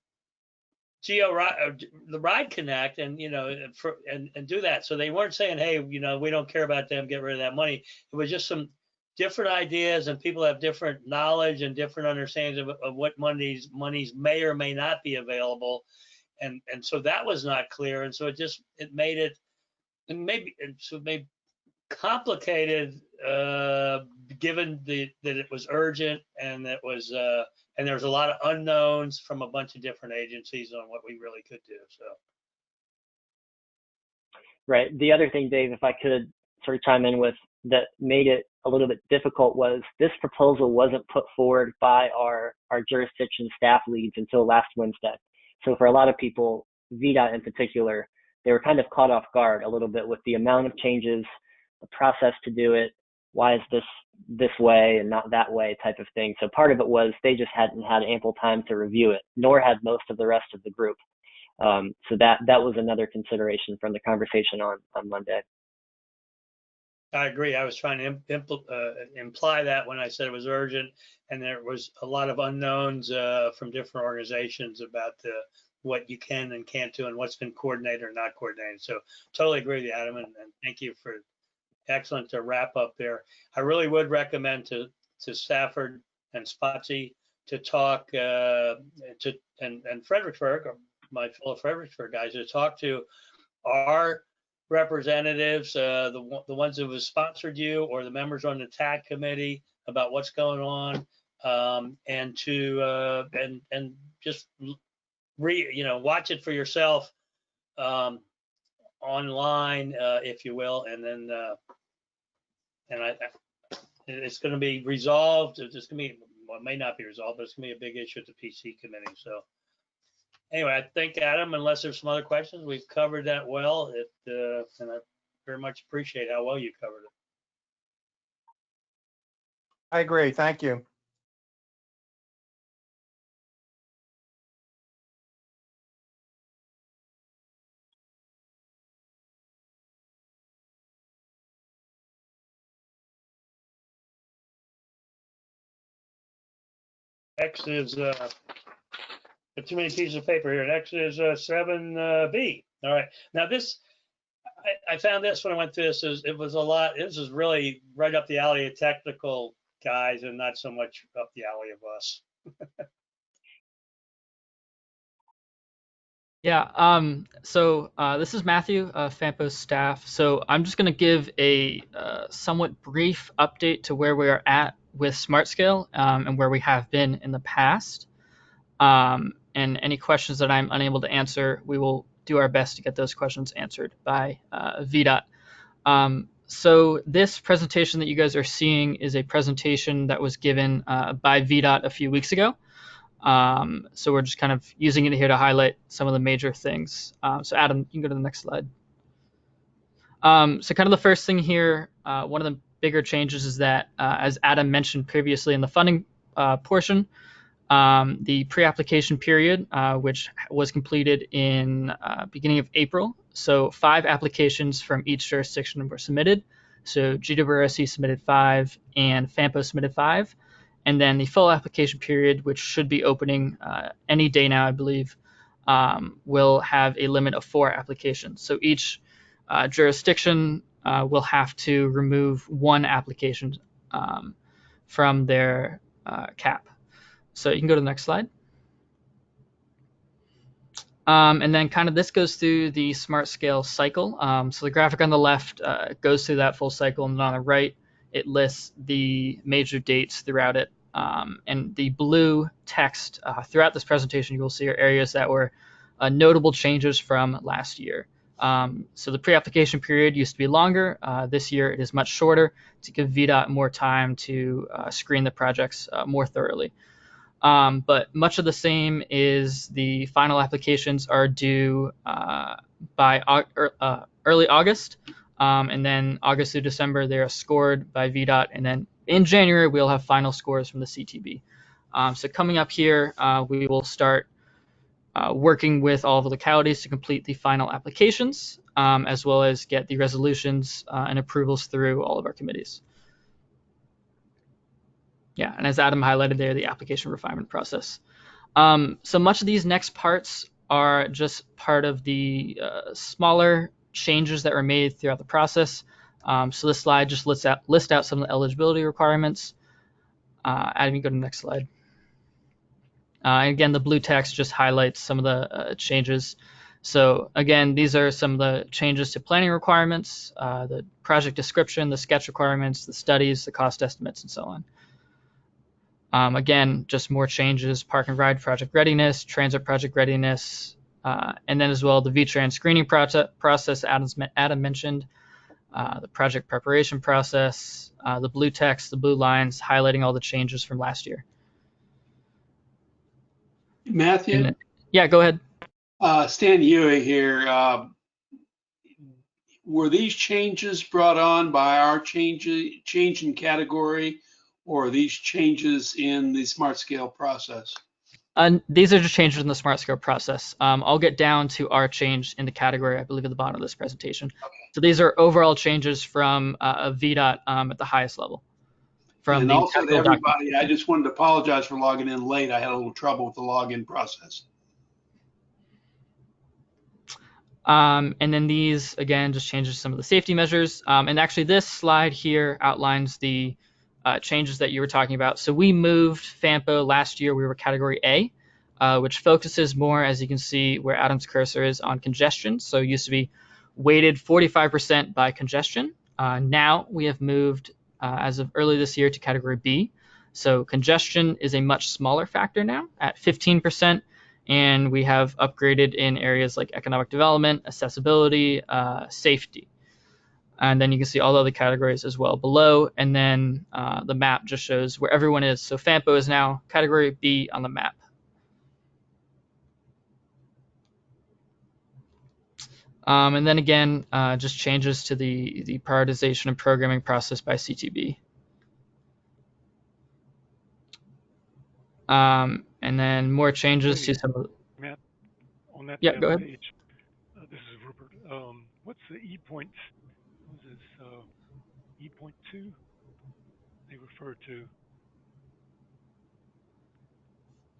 the Ride Connect and and do that. So they weren't saying, hey, we don't care about them, get rid of that money. It was just some different ideas, and people have different knowledge and different understandings of what monies may or may not be available, and so that was not clear, and so it made it complicated, given that it was urgent and that was and there was a lot of unknowns from a bunch of different agencies on what we really could do. So, right. The other thing, Dave, if I could sort of chime in with, that made it a little bit difficult was this proposal wasn't put forward by our jurisdiction staff leads until last Wednesday. So for a lot of people, VDOT in particular, they were kind of caught off guard a little bit with the amount of changes, the process to do it, why is this way and not that way type of thing. So part of it was they just hadn't had ample time to review it, nor had most of the rest of the group. So that was another consideration from the conversation on Monday. I agree. I was trying to imply that when I said it was urgent, and there was a lot of unknowns from different organizations about what you can and can't do and what's been coordinated or not coordinated. So totally agree with you, Adam, and thank you for excellent to wrap up there. I really would recommend to Stafford and Spotsy to talk and Fredericksburg, or my fellow Fredericksburg guys, to talk to our representatives, the ones who have sponsored you, or the members on the TAC committee, about what's going on, and to and just watch it for yourself online, if you will, and then it's going to be resolved. It's just going to be, well, it may not be resolved, but it's going to be a big issue at the PC committee. So Anyway, I think, Adam, unless there's some other questions, we've covered that well. And I very much appreciate how well you covered it. I agree. Thank you. Next is, got too many pieces of paper here. Next is 7B. All right. Now this, I found this when I went through this, it was a lot. This is really right up the alley of technical guys and not so much up the alley of us. Yeah, so this is Matthew, FAMPO staff. So I'm just going to give a somewhat brief update to where we are at with SmartScale and where we have been in the past. And any questions that I'm unable to answer, we will do our best to get those questions answered by VDOT. So this presentation that you guys are seeing is a presentation that was given by VDOT a few weeks ago. So we're just kind of using it here to highlight some of the major things. So Adam, you can go to the next slide. So kind of the first thing here, one of the bigger changes is that, as Adam mentioned previously in the funding portion, the pre-application period, which was completed in beginning of April. So 5 applications from each jurisdiction were submitted. So GWRC submitted 5 and FAMPO submitted 5. And then the full application period, which should be opening any day now, I believe, will have a limit of 4 applications. So each jurisdiction will have to remove 1 application from their cap. So you can go to the next slide. And then kind of this goes through the SmartScale cycle. So the graphic on the left goes through that full cycle, and on the right, it lists the major dates throughout it. And the blue text throughout this presentation you will see are areas that were notable changes from last year. So the pre-application period used to be longer. This year it is much shorter to give VDOT more time to screen the projects more thoroughly. But much of the same is the final applications are due by early August. And then August through December, they are scored by VDOT. And then in January, we'll have final scores from the CTB. So coming up here, we will start working with all of the localities to complete the final applications, as well as get the resolutions and approvals through all of our committees. Yeah, and as Adam highlighted there, the application refinement process. So much of these next parts are just part of the smaller changes that were made throughout the process. So this slide just lists out some of the eligibility requirements. Adam, you go to the next slide. And again, the blue text just highlights some of the changes. So again, these are some of the changes to planning requirements, the project description, the sketch requirements, the studies, the cost estimates, and so on. Again, just more changes, park and ride project readiness, transit project readiness, and then as well the VTRAN screening process Adam mentioned, the project preparation process, the blue text, the blue lines highlighting all the changes from last year. Matthew? Yeah, go ahead. Stan Huey here. Were these changes brought on by our change in category, or are these changes in the SmartScale process? These are just changes in the SmartScale process. I'll get down to our change in the category, I believe, at the bottom of this presentation. Okay. So these are overall changes from VDOT at the highest level. And also to everybody, I just wanted to apologize for logging in late. I had a little trouble with the login process. And then these, again, just changes some of the safety measures. And actually this slide here outlines the changes that you were talking about. So we moved FAMPO last year. We were category A, which focuses more, as you can see where Adam's cursor is, on congestion. So it used to be weighted 45% by congestion. Now we have moved as of early this year to category B. So congestion is a much smaller factor now at 15%. And we have upgraded in areas like economic development, accessibility, safety. And then you can see all the other categories as well below. And then the map just shows where everyone is. So FAMPO is now category B on the map. And then again, just changes to the prioritization and programming process by CTB. And then more changes to some of Matt, on that yeah, go ahead. page, this is Rupert. What's the E point? What is this? E.2 they refer to?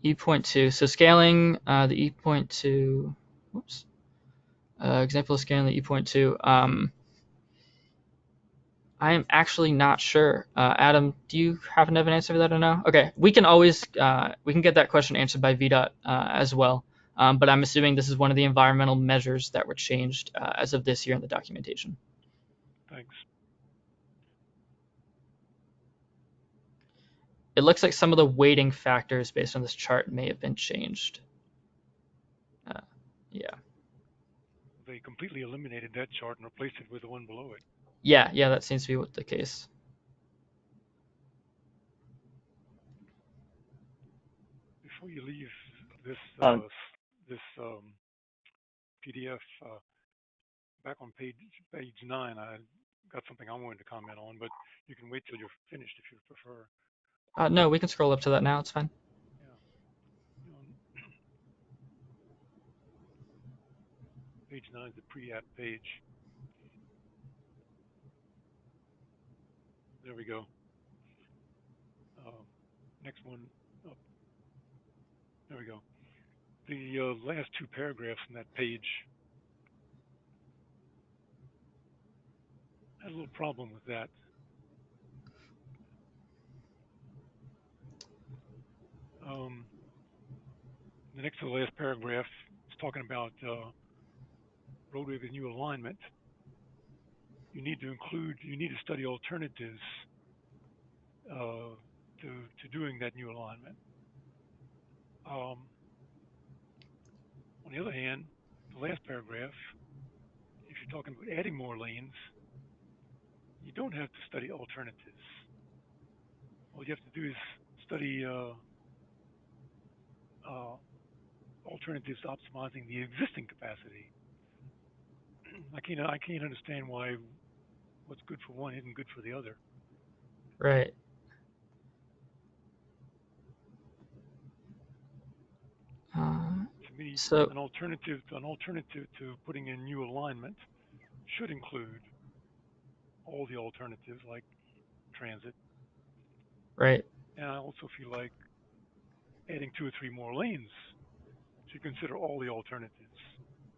E.2. So scaling the E.2. Whoops. Example of scaling the E.2. I am actually not sure. Adam, do you happen to have an answer for that or no? Okay, we can always we can get that question answered by VDOT as well. But I'm assuming this is one of the environmental measures that were changed as of this year in the documentation. Thanks. It looks like some of the weighting factors based on this chart may have been changed. Yeah. They completely eliminated that chart and replaced it with the one below it. Yeah, that seems to be what the case. Before you leave this PDF, back on page 9, I got something I wanted to comment on, but you can wait till you're finished if you prefer. No, we can scroll up to that now. It's fine. Yeah. Page 9 is the pre-app page. There we go. Next one up. There we go. The last two paragraphs in that page, I had a little problem with that. The next to the last paragraph is talking about roadway with new alignment. You need to study alternatives to doing that new alignment. On the other hand, the last paragraph, if you're talking about adding more lanes, you don't have to study alternatives. All you have to do is study alternatives to optimizing the existing capacity. I can't understand why what's good for one isn't good for the other. Right. To me, so an alternative to putting in new alignment should include all the alternatives like transit. Right. And I also feel like adding 2 or 3 more lanes should consider all the alternatives,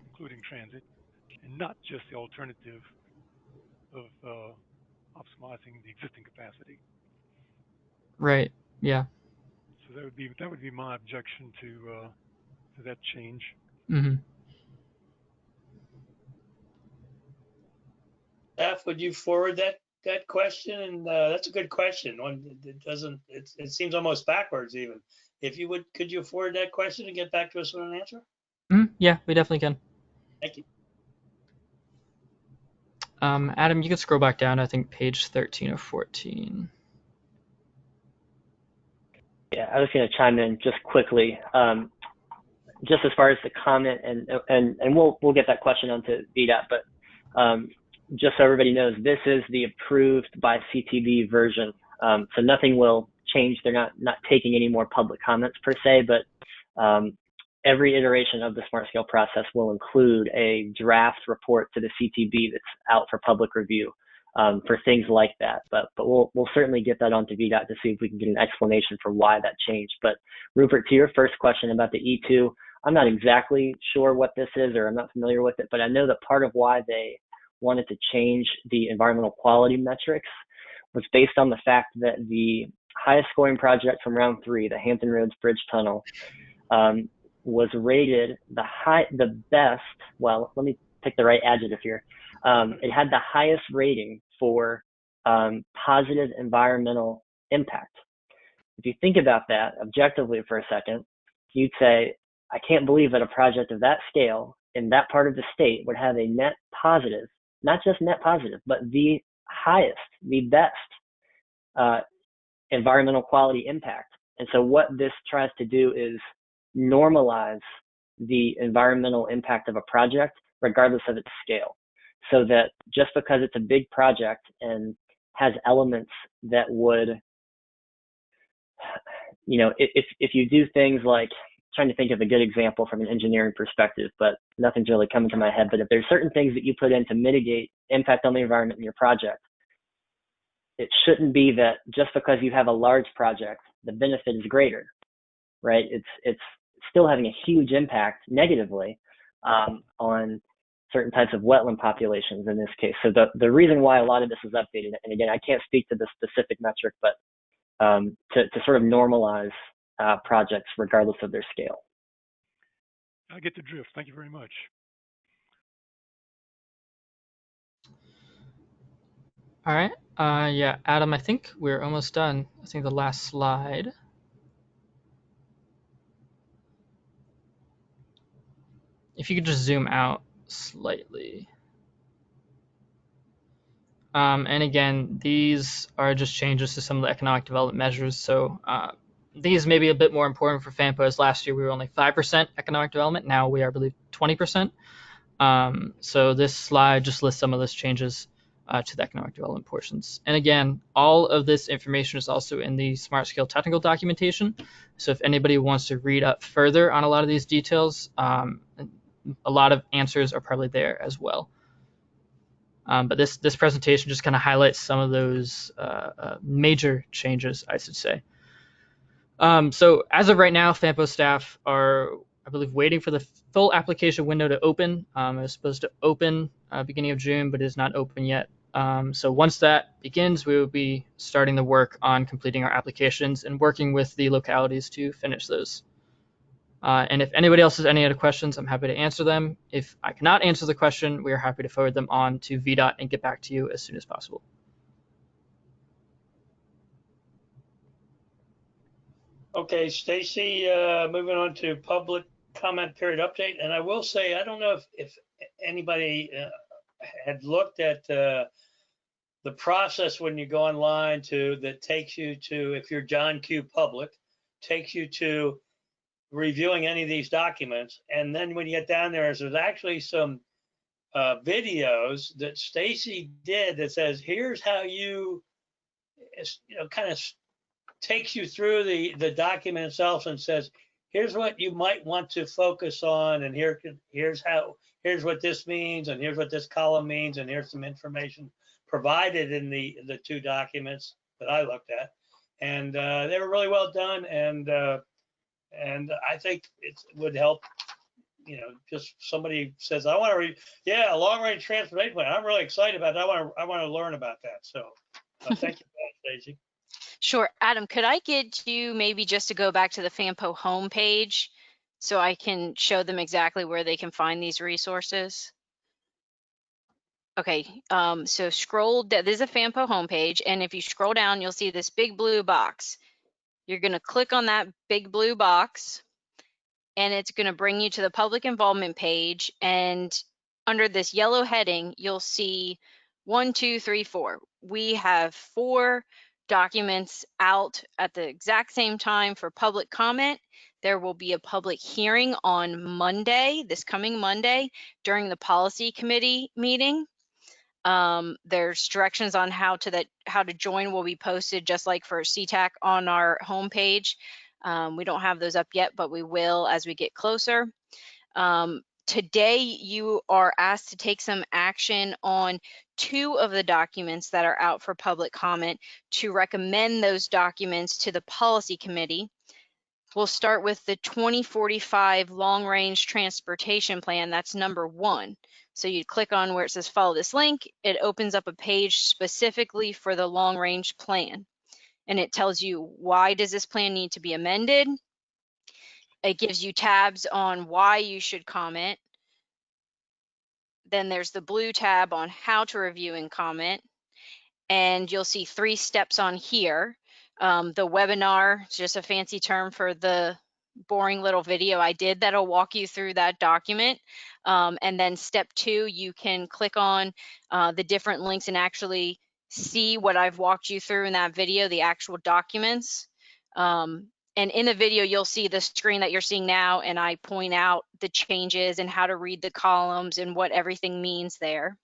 including transit, and not just the alternative of optimizing the existing capacity. Right. Yeah. So that would be my objection to that change. Mm-hmm. F, would you forward that question? And that's a good question. It seems almost backwards even. If you would, could you forward that question and get back to us with an answer? Yeah, we definitely can. Thank you. Adam, you can scroll back down, I think page 13 or 14. Yeah, I was going to chime in just quickly. Just as far as the comment, and we'll get that question onto VDOT, but just so everybody knows, this is the approved by CTB version. So nothing will change. They're not taking any more public comments per se, but every iteration of the smart scale process will include a draft report to the CTB that's out for public review for things like that. But we'll certainly get that onto VDOT to see if we can get an explanation for why that changed. But Rupert, to your first question about the E2, I'm not exactly sure what this is, or I'm not familiar with it, but I know that part of why they wanted to change the environmental quality metrics was based on the fact that the highest scoring project from round 3, the Hampton Roads Bridge Tunnel, was rated the best. Well, let me pick the right adjective here. It had the highest rating for positive environmental impact. If you think about that objectively for a second, you'd say, I can't believe that a project of that scale in that part of the state would have a net positive, not just net positive, but the highest, the best environmental quality impact. And so what this tries to do is normalize the environmental impact of a project regardless of its scale. So that just because it's a big project and has elements that would, you know, if you do things like, trying to think of a good example from an engineering perspective, but nothing's really coming to my head. But if there's certain things that you put in to mitigate impact on the environment in your project, it shouldn't be that just because you have a large project, the benefit is greater, right? It's still having a huge impact negatively on certain types of wetland populations in this case. So the reason why a lot of this is updated, and again, I can't speak to the specific metric, but to sort of normalize projects regardless of their scale. I get the drift. Thank you very much. All right. Yeah, Adam, I think we're almost done. I think the last slide. If you could just zoom out slightly. And again, these are just changes to some of the economic development measures. So these may be a bit more important for FAMPO, as last year we were only 5% economic development. Now we are, I believe, 20%. So this slide just lists some of those changes to the economic development portions. And again, all of this information is also in the Smart Scale technical documentation. So if anybody wants to read up further on a lot of these details, a lot of answers are probably there as well. But this presentation just kind of highlights some of those major changes, I should say. So as of right now, FAMPO staff are, I believe, waiting for the full application window to open. It was supposed to open beginning of June, but is not open yet. So once that begins, we will be starting the work on completing our applications and working with the localities to finish those. And if anybody else has any other questions, I'm happy to answer them. If I cannot answer the question, we are happy to forward them on to VDOT and get back to you as soon as possible. Okay, Stacy, moving on to public comment period update. And I will say, I don't know if anybody had looked at the process when you go online that takes you to, if you're John Q. Public, takes you to reviewing any of these documents. And then when you get down there's actually some videos that Stacy did that says, here's how you know, kind of takes you through the document itself and says, here's what you might want to focus on, and here's what this means, and here's what this column means, and here's some information provided in the two documents that I looked at. And they were really well done, and I think it would help, you know, just somebody says, I want to read, yeah, a long-range transportation plan. I'm really excited about it. I want to learn about that. So thank you for that, Stacey. Sure. Adam, could I get you maybe just to go back to the FAMPO homepage so I can show them exactly where they can find these resources? Okay, so this is a FAMPO homepage, and if you scroll down, you'll see this big blue box. You're going to click on that big blue box, and it's going to bring you to the public involvement page. And under this yellow heading, you'll see 1, 2, 3, 4. We have 4 documents out at the exact same time for public comment. There will be a public hearing on Monday, this coming Monday, during the policy committee meeting. There's directions on how to join will be posted, just like for CTAC, on our homepage. We don't have those up yet, but we will as we get closer. Today, you are asked to take some action on 2 of the documents that are out for public comment to recommend those documents to the policy committee. We'll start with the 2045 Long Range Transportation Plan. That's number 1. So you click on where it says follow this link. It opens up a page specifically for the long range plan. And it tells you, why does this plan need to be amended? It gives you tabs on why you should comment. Then there's the blue tab on how to review and comment. And you'll see 3 steps on here. The webinar is just a fancy term for the boring little video I did that'll walk you through that document. And then step 2, you can click on the different links and actually see what I've walked you through in that video, the actual documents. And in the video, you'll see the screen that you're seeing now, and I point out the changes and how to read the columns and what everything means there.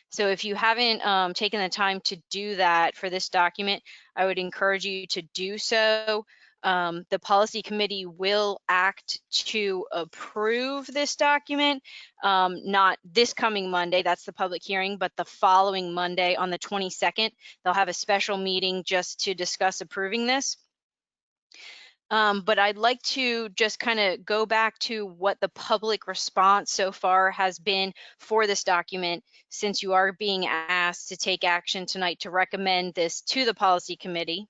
So if you haven't taken the time to do that for this document, I would encourage you to do so. The policy committee will act to approve this document, not this coming Monday, that's the public hearing, but the following Monday on the 22nd, they'll have a special meeting just to discuss approving this. But I'd like to just kind of go back to what the public response so far has been for this document, since you are being asked to take action tonight to recommend this to the policy committee.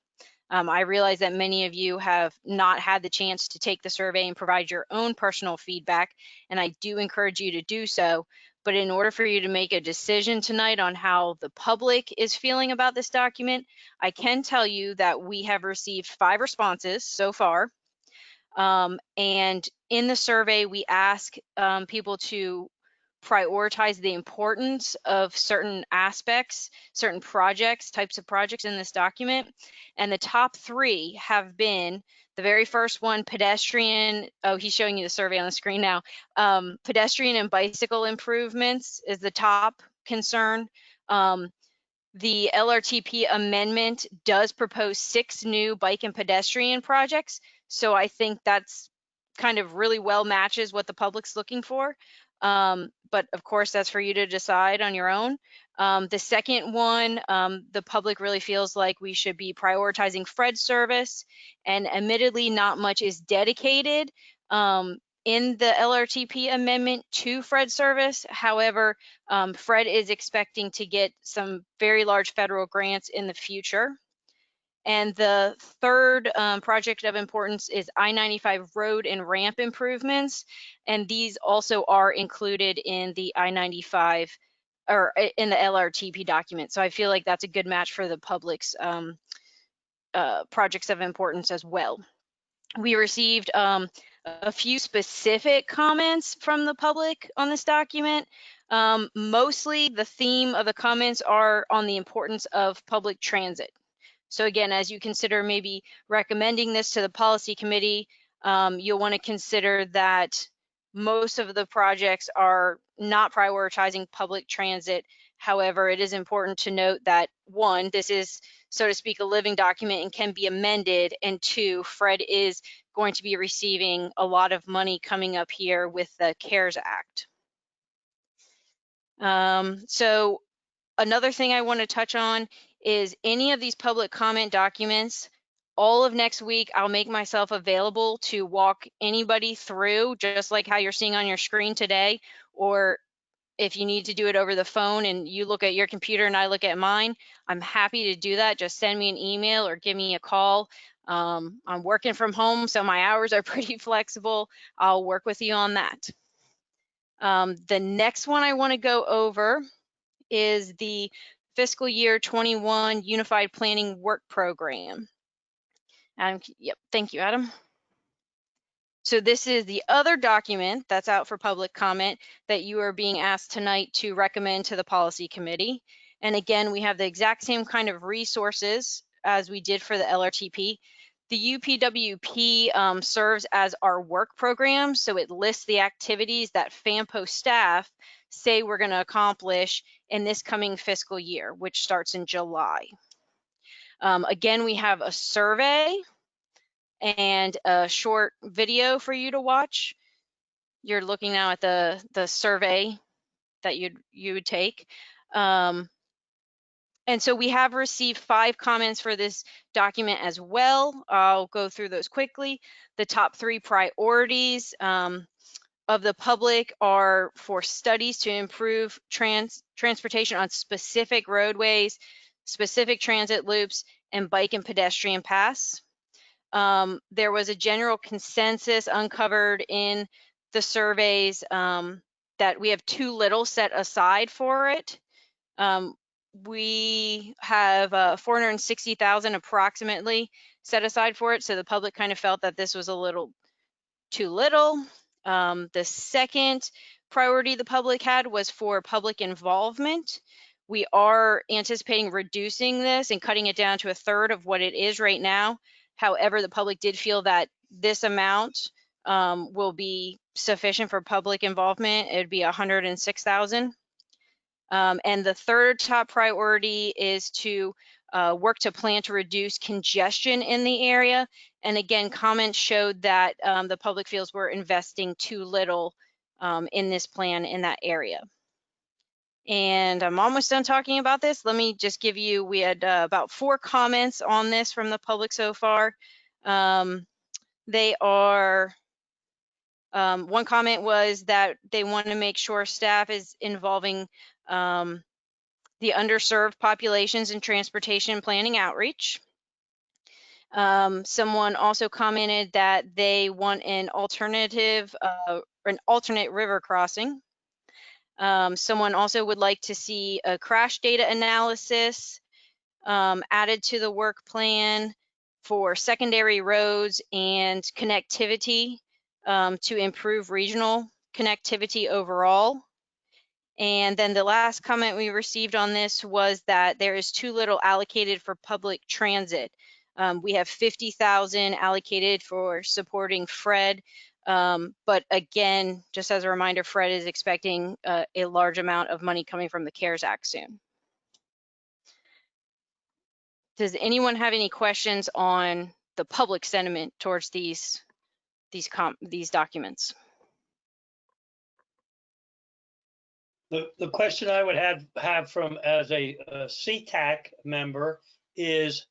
I realize that many of you have not had the chance to take the survey and provide your own personal feedback, and I do encourage you to do so. But in order for you to make a decision tonight on how the public is feeling about this document, I can tell you that we have received 5 responses so far. And in the survey, we ask people to prioritize the importance of certain aspects, certain projects, types of projects in this document. And the top 3 have been, the very first one, pedestrian. Oh, he's showing you the survey on the screen now. Pedestrian and bicycle improvements is the top concern. The LRTP amendment does propose 6 new bike and pedestrian projects. So I think that's kind of really well matches what the public's looking for. But of course, that's for you to decide on your own. The second one, the public really feels like we should be prioritizing FRED service, and admittedly, not much is dedicated in the LRTP amendment to FRED service. However, FRED is expecting to get some very large federal grants in the future. And the third project of importance is I-95 road and ramp improvements. And these also are included in the I-95 or in the LRTP document. So I feel like that's a good match for the public's projects of importance as well. We received a few specific comments from the public on this document. Mostly the theme of the comments are on the importance of public transit. So again, as you consider maybe recommending this to the policy committee, you'll want to consider that most of the projects are not prioritizing public transit. However, it is important to note that 1, this is, so to speak, a living document and can be amended, and 2, FRED is going to be receiving a lot of money coming up here with the CARES Act. So another thing I want to touch on is any of these public comment documents. All of next week, I'll make myself available to walk anybody through, just like how you're seeing on your screen today, or if you need to do it over the phone and you look at your computer and I look at mine, I'm happy to do that. Just send me an email or give me a call. I'm working from home, so my hours are pretty flexible. I'll work with you on that. The next one I want to go over is the Fiscal Year 21 Unified Planning Work Program. Yep, thank you, Adam. So this is the other document that's out for public comment that you are being asked tonight to recommend to the policy committee. And again, we have the exact same kind of resources as we did for the LRTP. The UPWP serves as our work program, so it lists the activities that FAMPO staff say we're going to accomplish in this coming fiscal year, which starts in July. Again, we have a survey and a short video for you to watch. You're looking now at the survey that you would take. And so we have received 5 comments for this document as well. I'll go through those quickly. The top 3 priorities of the public are for studies to improve transportation on specific roadways, specific transit loops, and bike and pedestrian paths. There was a general consensus uncovered in the surveys that we have too little set aside for it. We have 460,000 approximately set aside for it, so the public kind of felt that this was a little too little. The second priority the public had was for public involvement. We are anticipating reducing this and cutting it down to 1/3 of what it is right now. However, the public did feel that this amount will be sufficient for public involvement. It would be 106,000. And the third top priority is to work to plan to reduce congestion in the area. And again, comments showed that the public feels we're investing too little in this plan in that area. And I'm almost done talking about this. Let me just give you, we had about 4 comments on this from the public so far. They are, one comment was that they want to make sure staff is involving the underserved populations in transportation planning outreach. Someone also commented that they want an alternative, an alternate river crossing. Someone also would like to see a crash data analysis added to the work plan for secondary roads and connectivity to improve regional connectivity overall. And then the last comment we received on this was that there is too little allocated for public transit. We have 50,000 allocated for supporting FRED. But again, just as a reminder, FRED is expecting a large amount of money coming from the CARES Act soon. Does anyone have any questions on the public sentiment towards these documents? The question I would have from as a CTAC member is,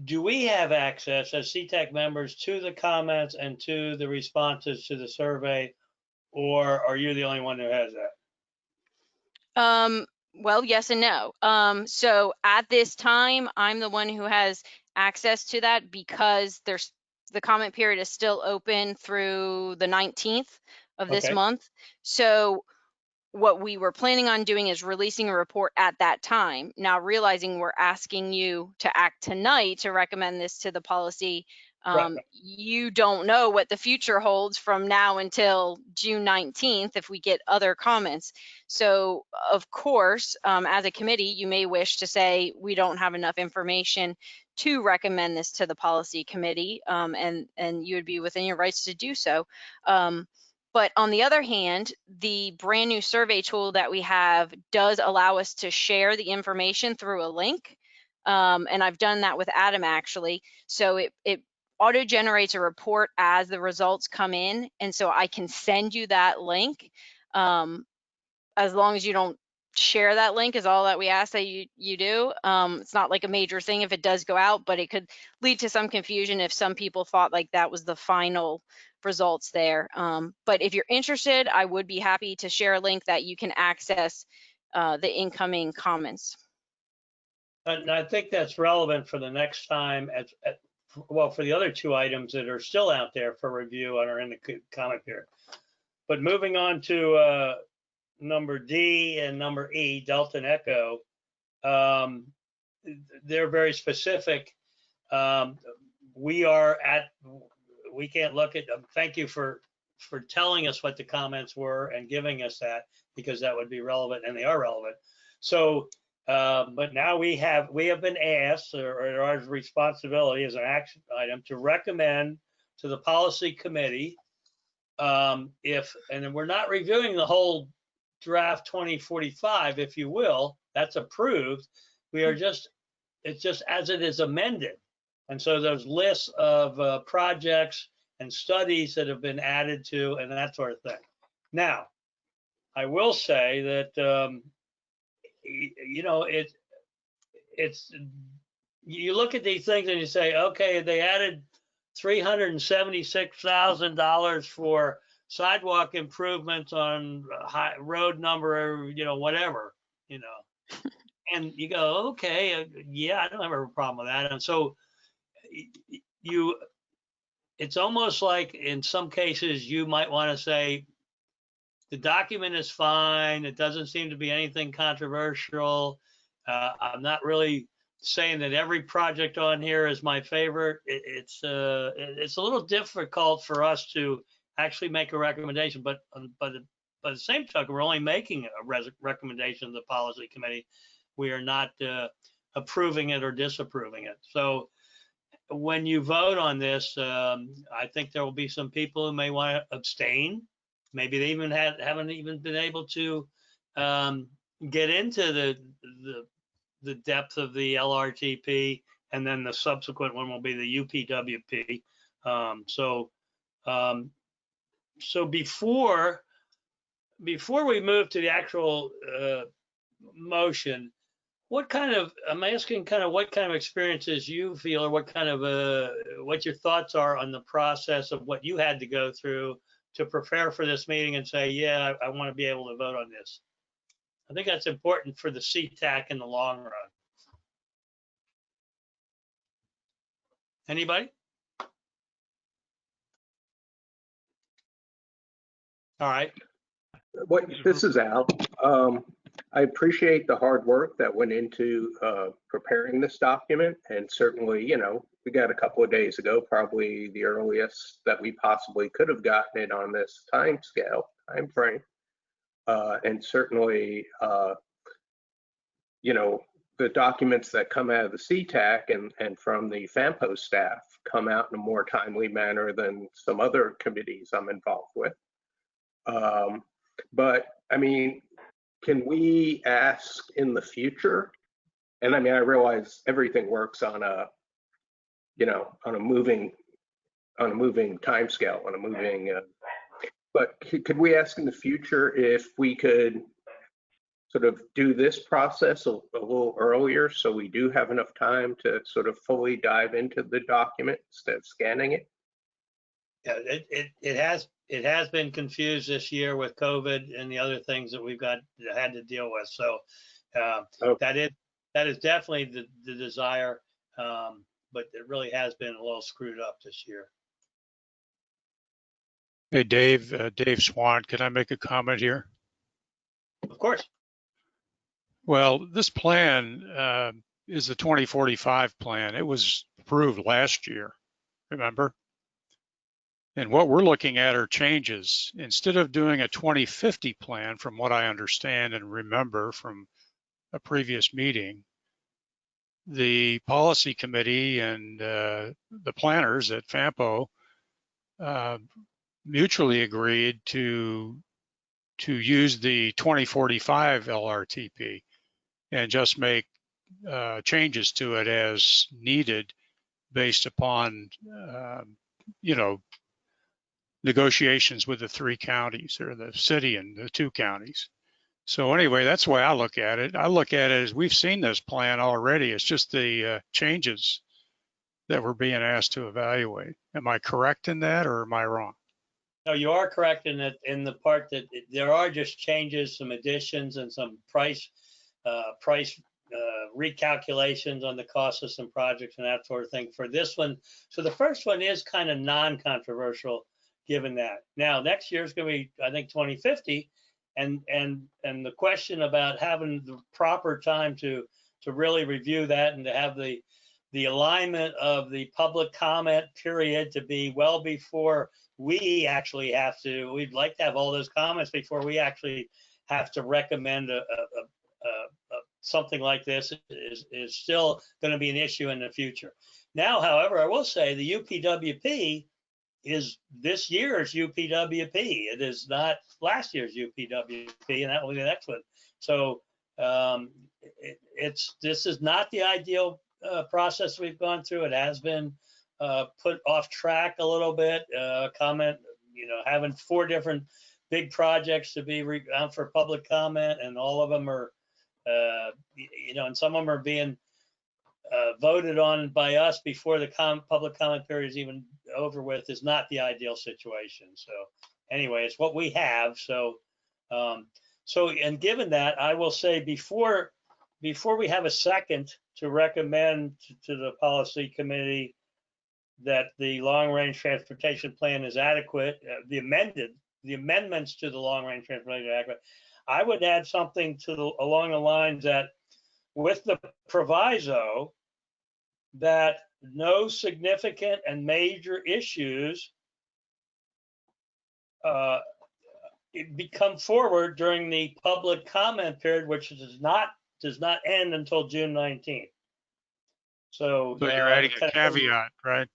do we have access as CTAC members to the comments and to the responses to the survey, or are you the only one who has that? Well, yes and no. So at this time, I'm the one who has access to that because the comment period is still open through the 19th of this month. So what we were planning on doing is releasing a report at that time. Now, realizing we're asking you to act tonight to recommend this to the policy, you don't know what the future holds from now until June 19th if we get other comments. So, of course, as a committee, you may wish to say we don't have enough information to recommend this to the policy committee, and you would be within your rights to do so. But on the other hand, the brand new survey tool that we have does allow us to share the information through a link. And I've done that with Adam actually. So it auto generates a report as the results come in. And so I can send you that link as long as you don't share that link is all that we ask that you do. It's not like a major thing if it does go out, but it could lead to some confusion if some people thought like that was the final results there. But if you're interested, I would be happy to share a link that you can access the incoming comments. And I think that's relevant for the next time, well, for the other 2 items that are still out there for review and are in the comment period. But moving on to number D and number E, Delta and Echo, they're very specific. We can't look at them. Thank you for telling us what the comments were and giving us that, because that would be relevant, and they are relevant. So, but now we have been asked, or our responsibility as an action item, to recommend to the policy committee and we're not reviewing the whole draft 2045, if you will, that's approved. We are it's just as it is amended. And so those lists of projects and studies that have been added to and that sort of thing. Now, I will say that, you know, you look at these things and you say, okay, they added $376,000 for sidewalk improvements on road number, you know, whatever, you know, and you go, okay, yeah, I don't have a problem with that. And so it's almost like in some cases you might want to say the document is fine. It doesn't seem to be anything controversial. I'm not really saying that every project on here is my favorite. It's a little difficult for us to actually make a recommendation, but by the same token, we're only making a recommendation to the policy committee. We are not approving it or disapproving it. So when you vote on this, I think there will be some people who may want to abstain. Maybe they even haven't even been able to get into the depth of the LRTP, and then the subsequent one will be the UPWP. So before we move to the actual motion, I'm asking kind of what kind of experiences you feel, or what kind of what your thoughts are on the process of what you had to go through to prepare for this meeting and say, yeah, I want to be able to vote on this. I think that's important for the CTAC in the long run. Anybody? All right. This is Al. I appreciate the hard work that went into preparing this document, and certainly, you know, we got a couple of days ago, probably the earliest that we possibly could have gotten it on this time frame. And certainly, you know, the documents that come out of the CTAC and from the FAMPO staff come out in a more timely manner than some other committees I'm involved with. But I mean, can we ask in the future? And I mean, I realize everything works on a, you know, on a moving time scale, on a moving, but could we ask in the future if we could sort of do this process a little earlier, so we do have enough time to sort of fully dive into the document instead of scanning it? Yeah, it has been confused this year with COVID and the other things that we've had to deal with. So that is definitely the desire, but it really has been a little screwed up this year. Hey, Dave Swan, can I make a comment here? Of course. Well, this plan is the 2045 plan. It was approved last year, remember? And what we're looking at are changes. Instead of doing a 2050 plan, from what I understand and remember from a previous meeting, the policy committee and the planners at FAMPO mutually agreed to use the 2045 LRTP and just make changes to it as needed based upon, you know, negotiations with the 3 counties, or the city and the 2 counties. So anyway, that's the way I look at it. I look at it as we've seen this plan already. It's just the changes that we're being asked to evaluate. Am I correct in that, or am I wrong? No, you are correct in the part that there are just changes, some additions, and some price recalculations on the cost of some projects and that sort of thing for this one. So the first one is kind of non-controversial, given that. Now, next year is going to be, I think, 2050, and the question about having the proper time to really review that and to have the alignment of the public comment period to be well before we actually have to. We'd like to have all those comments before we actually have to recommend something like this is still going to be an issue in the future. Now, however, I will say the UPWP is this year's UPWP. It is not last year's UPWP, and that will be the next one. So this is not the ideal process we've gone through. It has been put off track a little bit. Comment, you know, having 4 different big projects to be out for public comment, and all of them are, you know, and some of them are being voted on by us before the public comment period is even over with, is not the ideal situation. So anyway, it's what we have. So and given that, I will say before we have a second to recommend to the policy committee that the long-range transportation plan is adequate, the amendments to the long-range transportation are adequate, I would add something along the lines that, with the proviso that no significant and major issues come forward during the public comment period, which does not end until June 19th. So you're adding the a caveat, right?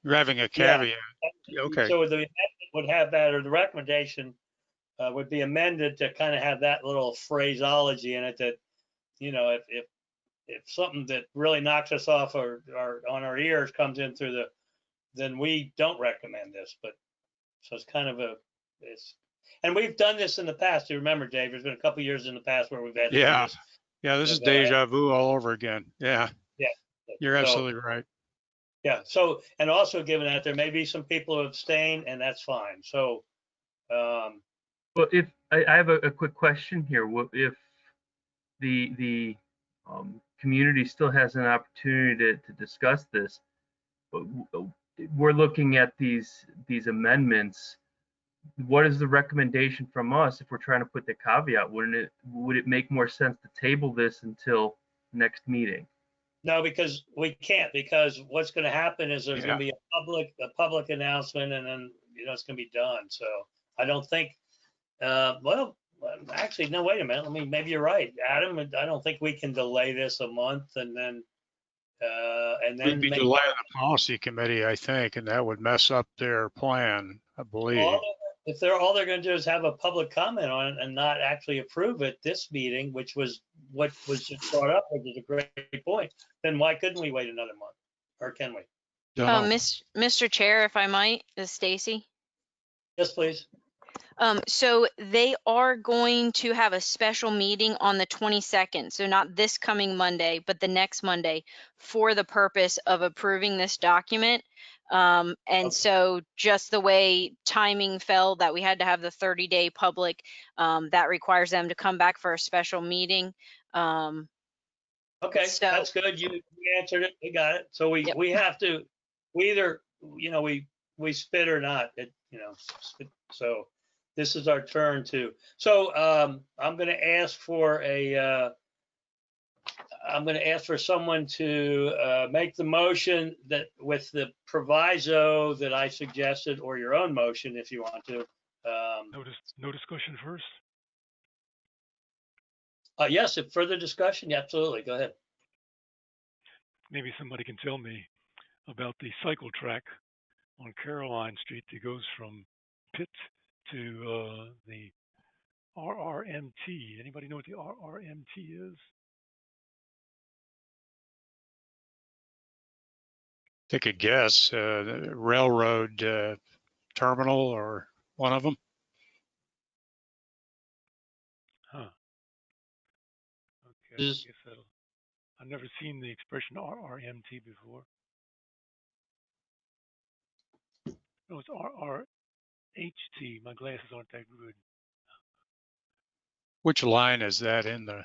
You're having a caveat. Okay. So the amendment would have that, or the recommendation would be amended to kind of have that little phraseology in it that, you know, if something that really knocks us off or on our ears comes in through then we don't recommend this. But so it's kind of and we've done this in the past. You remember, Dave, there's been a couple of years in the past where we've had to do this. Yeah, this is deja vu all over again. Yeah. Yeah. You're absolutely right. Yeah. So, and also given that there may be some people who abstain, and that's fine. So, well, if I have a quick question here, what if the community still has an opportunity to discuss this, but we're looking at these amendments. What is the recommendation from us if we're trying to put the caveat? Would it make more sense to table this until next meeting? no, because we can't, because what's going to happen is there's going to be a public announcement, and then, you know, it's going to be done. So I don't think, well, actually, no, wait a minute. Maybe you're right, Adam. I don't think we can delay this a month and then We'd be delaying the policy committee, I think, and that would mess up their plan, I believe. If all they're going to do is have a public comment on it and not actually approve it this meeting, which was what was just brought up, which is a great point, then why couldn't we wait another month, or can we? Mr. Chair, if I might, is Stacy. Yes, please. So they are going to have a special meeting on the 22nd, so not this coming Monday, but the next Monday, for the purpose of approving this document. And so just the way timing fell that we had to have the 30-day public, that requires them to come back for a special meeting. Okay, so that's good. You answered it. We got it. So we have to, we either, you know, we spit or not, you know, so this is our turn to. So I'm going to ask for someone to make the motion that with the proviso that I suggested, or your own motion if you want to. No discussion first. Yes, if further discussion, yeah, absolutely. Go ahead. Maybe somebody can tell me about the cycle track on Caroline Street that goes from Pitt to the RRMT. Anybody know what the RRMT is? Take a guess. Railroad terminal or one of them? Huh. Okay, I guess I've never seen the expression RRMT before. No, it's RRHT. My glasses aren't that good. Which line is that in the?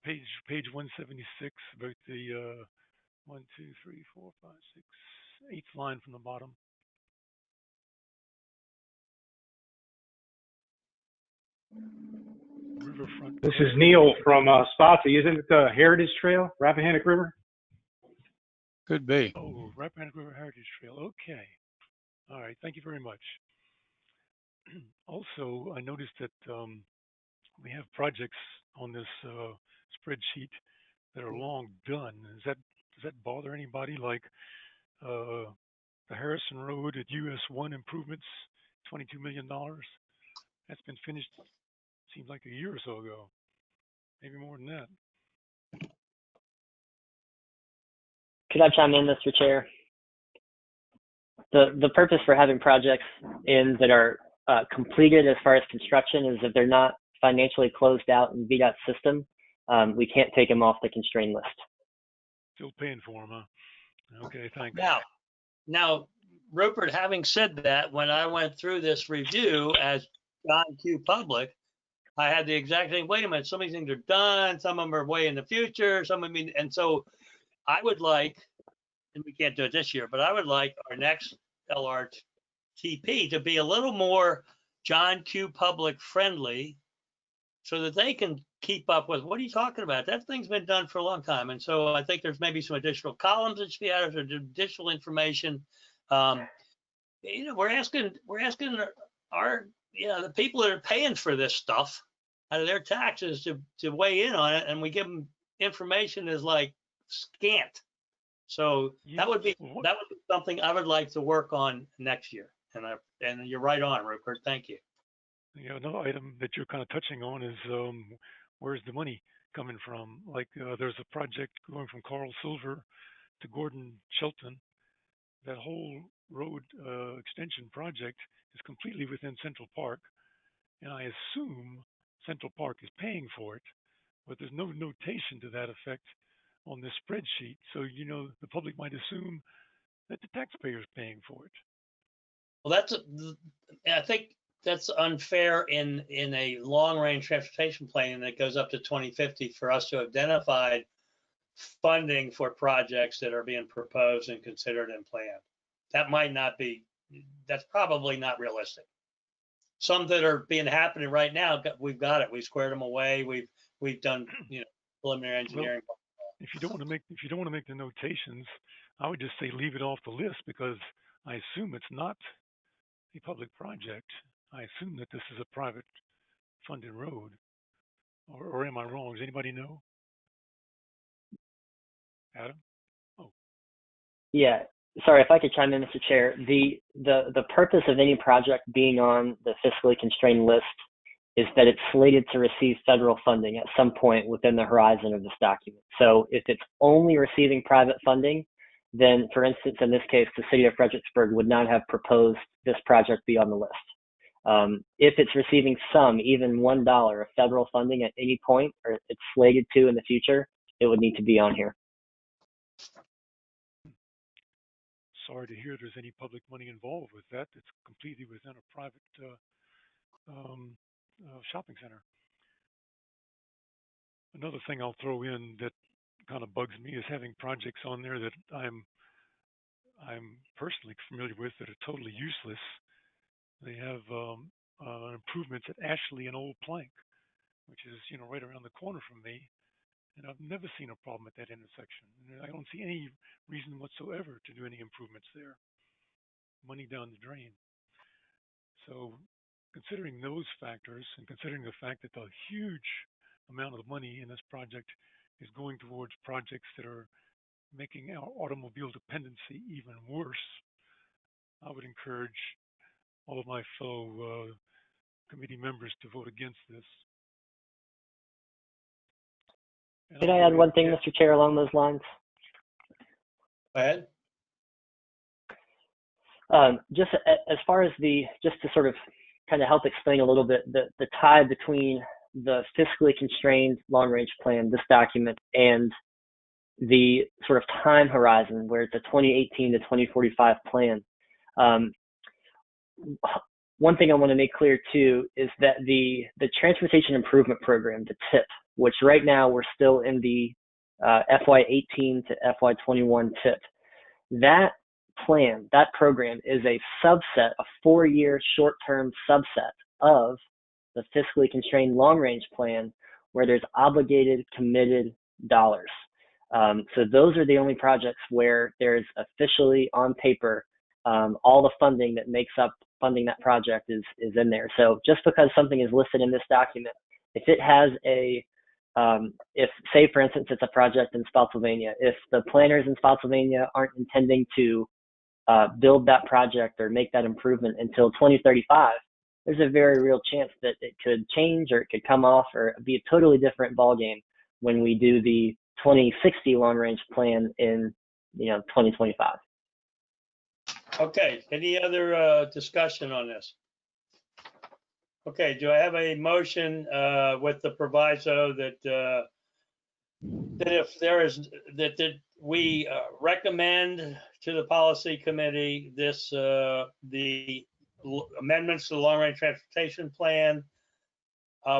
Page 176, about the 1, 2, 3, 4, 5, 6, 8th line from the bottom. Riverfront. This is Neil from Spotsy. Isn't it the Heritage Trail, Rappahannock River? Could be. Oh, Rappahannock River Heritage Trail. Okay. All right. Thank you very much. Also, I noticed that we have projects on this spreadsheet that are long done. Does that bother anybody? Like the Harrison Road at US 1 improvements, $22 million. That's been finished, seems like a year or so ago, maybe more than that. Could I chime in, Mr. Chair? The purpose for having projects in that are completed as far as construction is if they're not financially closed out in VDOT's system, we can't take them off the constrained list. Still paying for them, huh? Okay, thanks. Now, Rupert, having said that, when I went through this review as John Q. Public, I had the exact thing. Wait a minute, some of these things are done, some of them are way in the future, and so I would like, and we can't do it this year, but I would like our next LRTP to be a little more John Q. Public friendly, so that they can keep up with, what are you talking about? That thing's been done for a long time. And so I think there's maybe some additional columns that should be added, or additional information. You know, we're asking our, you know, the people that are paying for this stuff out of their taxes to weigh in on it, and we give them information is like scant. So Yeah. that would be Well, something I would like to work on next year. And you're right on, Rupert. Thank you. yeah, another item that you're kind of touching on is where's the money coming from? Like there's a project going from Carl Silver to Gordon Shelton. That whole road extension project is completely within Central Park, and I assume Central Park is paying for it, but there's no notation to that effect on this spreadsheet. So, you know, the public might assume that the taxpayer is paying for it. Well, I think that's unfair in a long-range transportation plan that goes up to 2050 for us to identify funding for projects that are being proposed and considered and planned. That might not be, that's probably not realistic. Some that are being happening right now, we've got it. We've squared them away. We've done, you know, preliminary engineering. Well, if you don't want to make the notations, I would just say leave it off the list, because I assume it's not a public project. I assume that this is a private funded road, or am I wrong? Does anybody know? Adam? Oh. Yeah, sorry if I could chime in, Mr. Chair. The purpose of any project being on the fiscally constrained list is that it's slated to receive federal funding at some point within the horizon of this document. So if it's only receiving private funding, then, for instance, in this case, the city of Fredericksburg would not have proposed this project be on the list. If it's receiving some, even $1 of federal funding at any point, or it's slated to in the future, it would need to be on here. Sorry to hear there's any public money involved with that. It's completely within a private shopping center. Another thing I'll throw in that kind of bugs me is having projects on there that I'm personally familiar with that are totally useless. They have improvements at Ashley and Old Plank, which is, you know, right around the corner from me, and I've never seen a problem at that intersection. I don't see any reason whatsoever to do any improvements there. Money down the drain. So considering those factors, and considering the fact that the huge amount of money in this project is going towards projects that are making our automobile dependency even worse, I would encourage all of my fellow committee members to vote against this. And Could I add one thing, Mr. Chair, along those lines? Go ahead. Just as far as just to sort of kind of help explain a little bit the tie between the fiscally constrained long-range plan, this document, and the sort of time horizon where it's a 2018 to 2045 plan. One thing I want to make clear too is that the Transportation Improvement Program, the TIP, which right now we're still in the FY18 to FY21 TIP, that plan, that program is a subset, a 4-year short-term subset of the fiscally constrained long-range plan, where there's obligated, committed dollars. So those are the only projects where there's officially on paper all the funding that makes up funding that project is in there. So just because something is listed in this document, if it has if, say, for instance, it's a project in Spotsylvania, if the planners in Spotsylvania aren't intending to build that project or make that improvement until 2035, there's a very real chance that it could change, or it could come off, or be a totally different ballgame when we do the 2060 long-range plan in 2025. Okay, any other discussion on this? Okay, do I have a motion with the proviso that if there is that we recommend to the policy committee this the amendments to the long-range transportation plan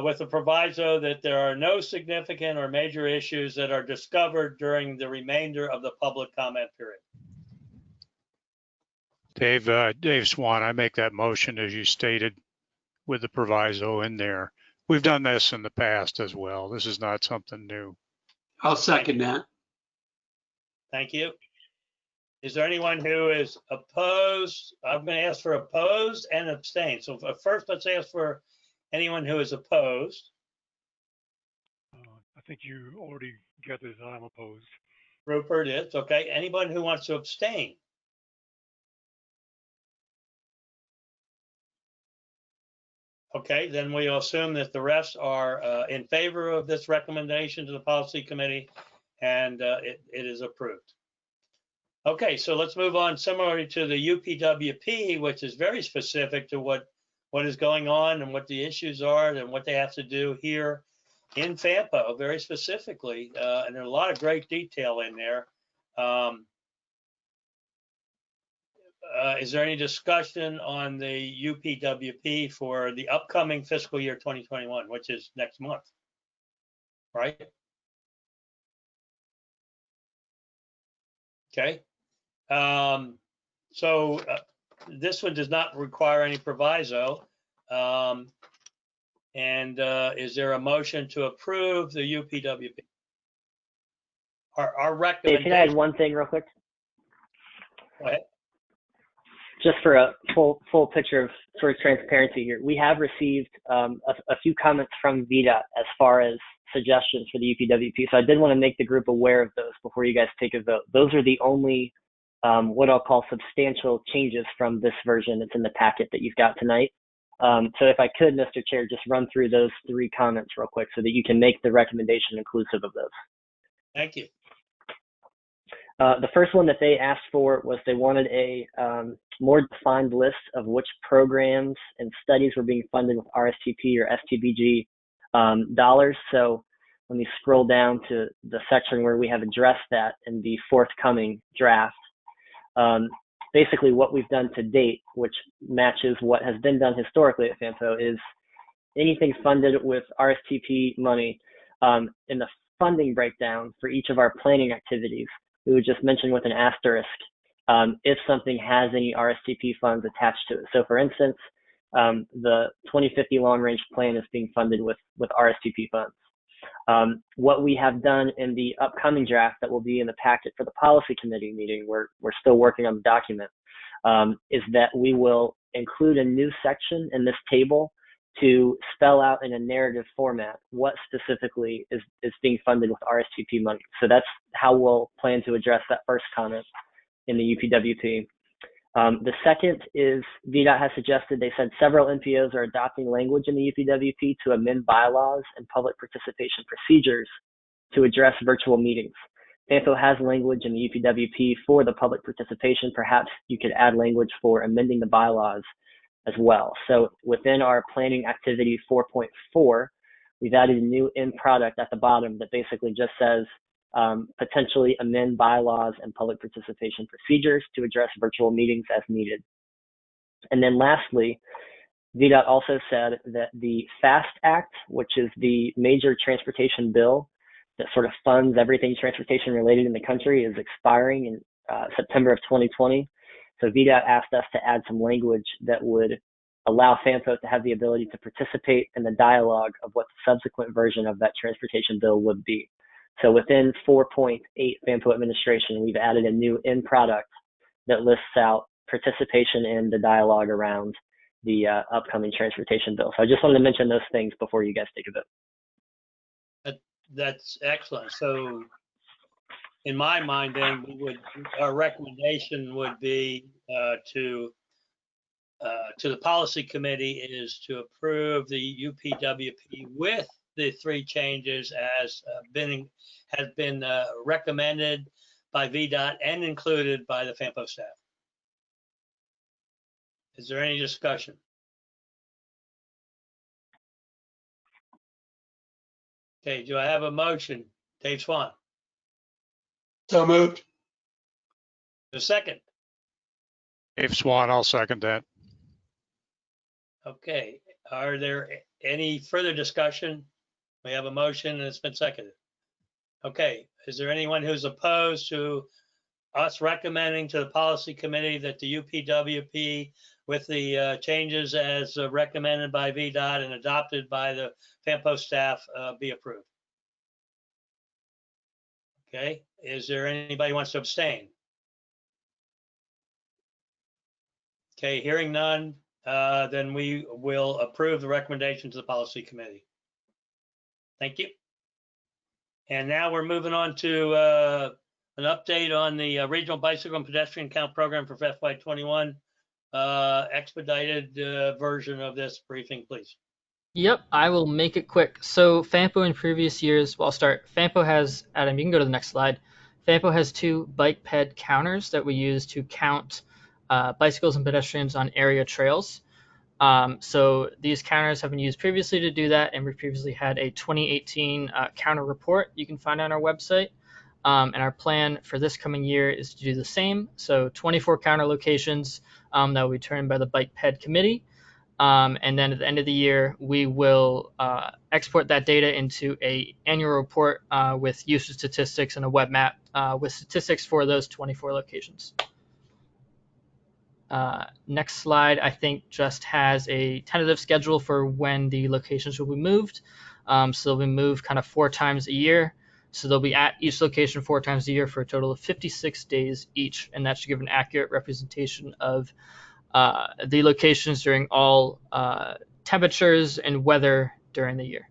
with the proviso that there are no significant or major issues that are discovered during the remainder of the public comment period? Dave Swan, I make that motion as you stated, with the proviso in there. We've done this in the past as well. This is not something new. I'll second that. Thank you. Is there anyone who is opposed? I'm going to ask for opposed and abstain. So first, let's ask for anyone who is opposed. I think you already gathered that I'm opposed. Rupert is, okay. Anyone who wants to abstain? Okay, then we'll assume that the rest are in favor of this recommendation to the policy committee, and it is approved. Okay, so let's move on similarly to the UPWP, which is very specific to what is going on and what the issues are and what they have to do here in FAMPO, very specifically. And there's a lot of great detail in there. Is there any discussion on the UPWP for the upcoming fiscal year 2021, which is next month, right? Okay. So this one does not require any proviso. Is there a motion to approve the UPWP? Our recommendation. Dave, can I add one thing real quick? Go ahead. Just for a full picture of sort of transparency here, we have received a few comments from VDOT as far as suggestions for the UPWP. So I did want to make the group aware of those before you guys take a vote. Those are the only what I'll call substantial changes from this version that's in the packet that you've got tonight. So if I could, Mr. Chair, just run through those 3 comments real quick so that you can make the recommendation inclusive of those. Thank you. The first one that they asked for was they wanted a more defined list of which programs and studies were being funded with RSTP or STBG dollars. So let me scroll down to the section where we have addressed that in the forthcoming draft. Basically what we've done to date, which matches what has been done historically at FAMPO, is anything funded with RSTP money in the funding breakdown for each of our planning activities, we would just mention with an asterisk if something has any RSTP funds attached to it. So for instance, the 2050 long range plan is being funded with RSTP funds. What we have done in the upcoming draft that will be in the packet for the policy committee meeting, we're still working on the document, is that we will include a new section in this table to spell out in a narrative format what specifically is being funded with RSTP money. So that's how we'll plan to address that first comment in the UPWP. The second is VDOT has suggested, they said several NPOs are adopting language in the UPWP to amend bylaws and public participation procedures to address virtual meetings. FAMPO has language in the UPWP for the public participation. Perhaps you could add language for amending the bylaws as well. So within our planning activity 4.4, we've added a new end product at the bottom that basically just says potentially amend bylaws and public participation procedures to address virtual meetings as needed. And then lastly, VDOT also said that the FAST Act, which is the major transportation bill that sort of funds everything transportation related in the country, is expiring in September of 2020. So VDOT asked us to add some language that would allow FAMPO to have the ability to participate in the dialogue of what the subsequent version of that transportation bill would be. So within 4.8 FAMPO administration, we've added a new end product that lists out participation in the dialogue around the upcoming transportation bill. So I just wanted to mention those things before you guys take a vote. That's excellent. So in my mind, then our recommendation would be to the policy committee is to approve the UPWP with the 3 changes as has been recommended by VDOT and included by the FAMPO staff. Is there any discussion? Okay, do I have a motion? Dave Swan. So moved. A second. Dave Swan, I'll second that. Okay, are there any further discussion? We have a motion and it's been seconded. Okay, is there anyone who's opposed to us recommending to the policy committee that the UPWP with the changes as recommended by VDOT and adopted by the FAMPO staff be approved? Okay, is there anybody who wants to abstain? Okay, hearing none, then we will approve the recommendation to the policy committee. Thank you. And now we're moving on to an update on the Regional Bicycle and Pedestrian Count Program for FY21. Expedited version of this briefing, please. Yep, I will make it quick. So FAMPO in previous years, well, I'll start. FAMPO has, Adam, you can go to the next slide. FAMPO has 2 bike ped counters that we use to count bicycles and pedestrians on area trails. So these counters have been used previously to do that, and we previously had a 2018 counter report you can find on our website. And our plan for this coming year is to do the same. So 24 counter locations that will be determined by the bike ped committee. And then at the end of the year, we will export that data into a annual report with user statistics and a web map with statistics for those 24 locations. Next slide, I think, just has a tentative schedule for when the locations will be moved. So they'll be moved kind of 4 times a year. So they'll be at each location 4 times a year for a total of 56 days each. And that should give an accurate representation of the locations during all temperatures and weather during the year.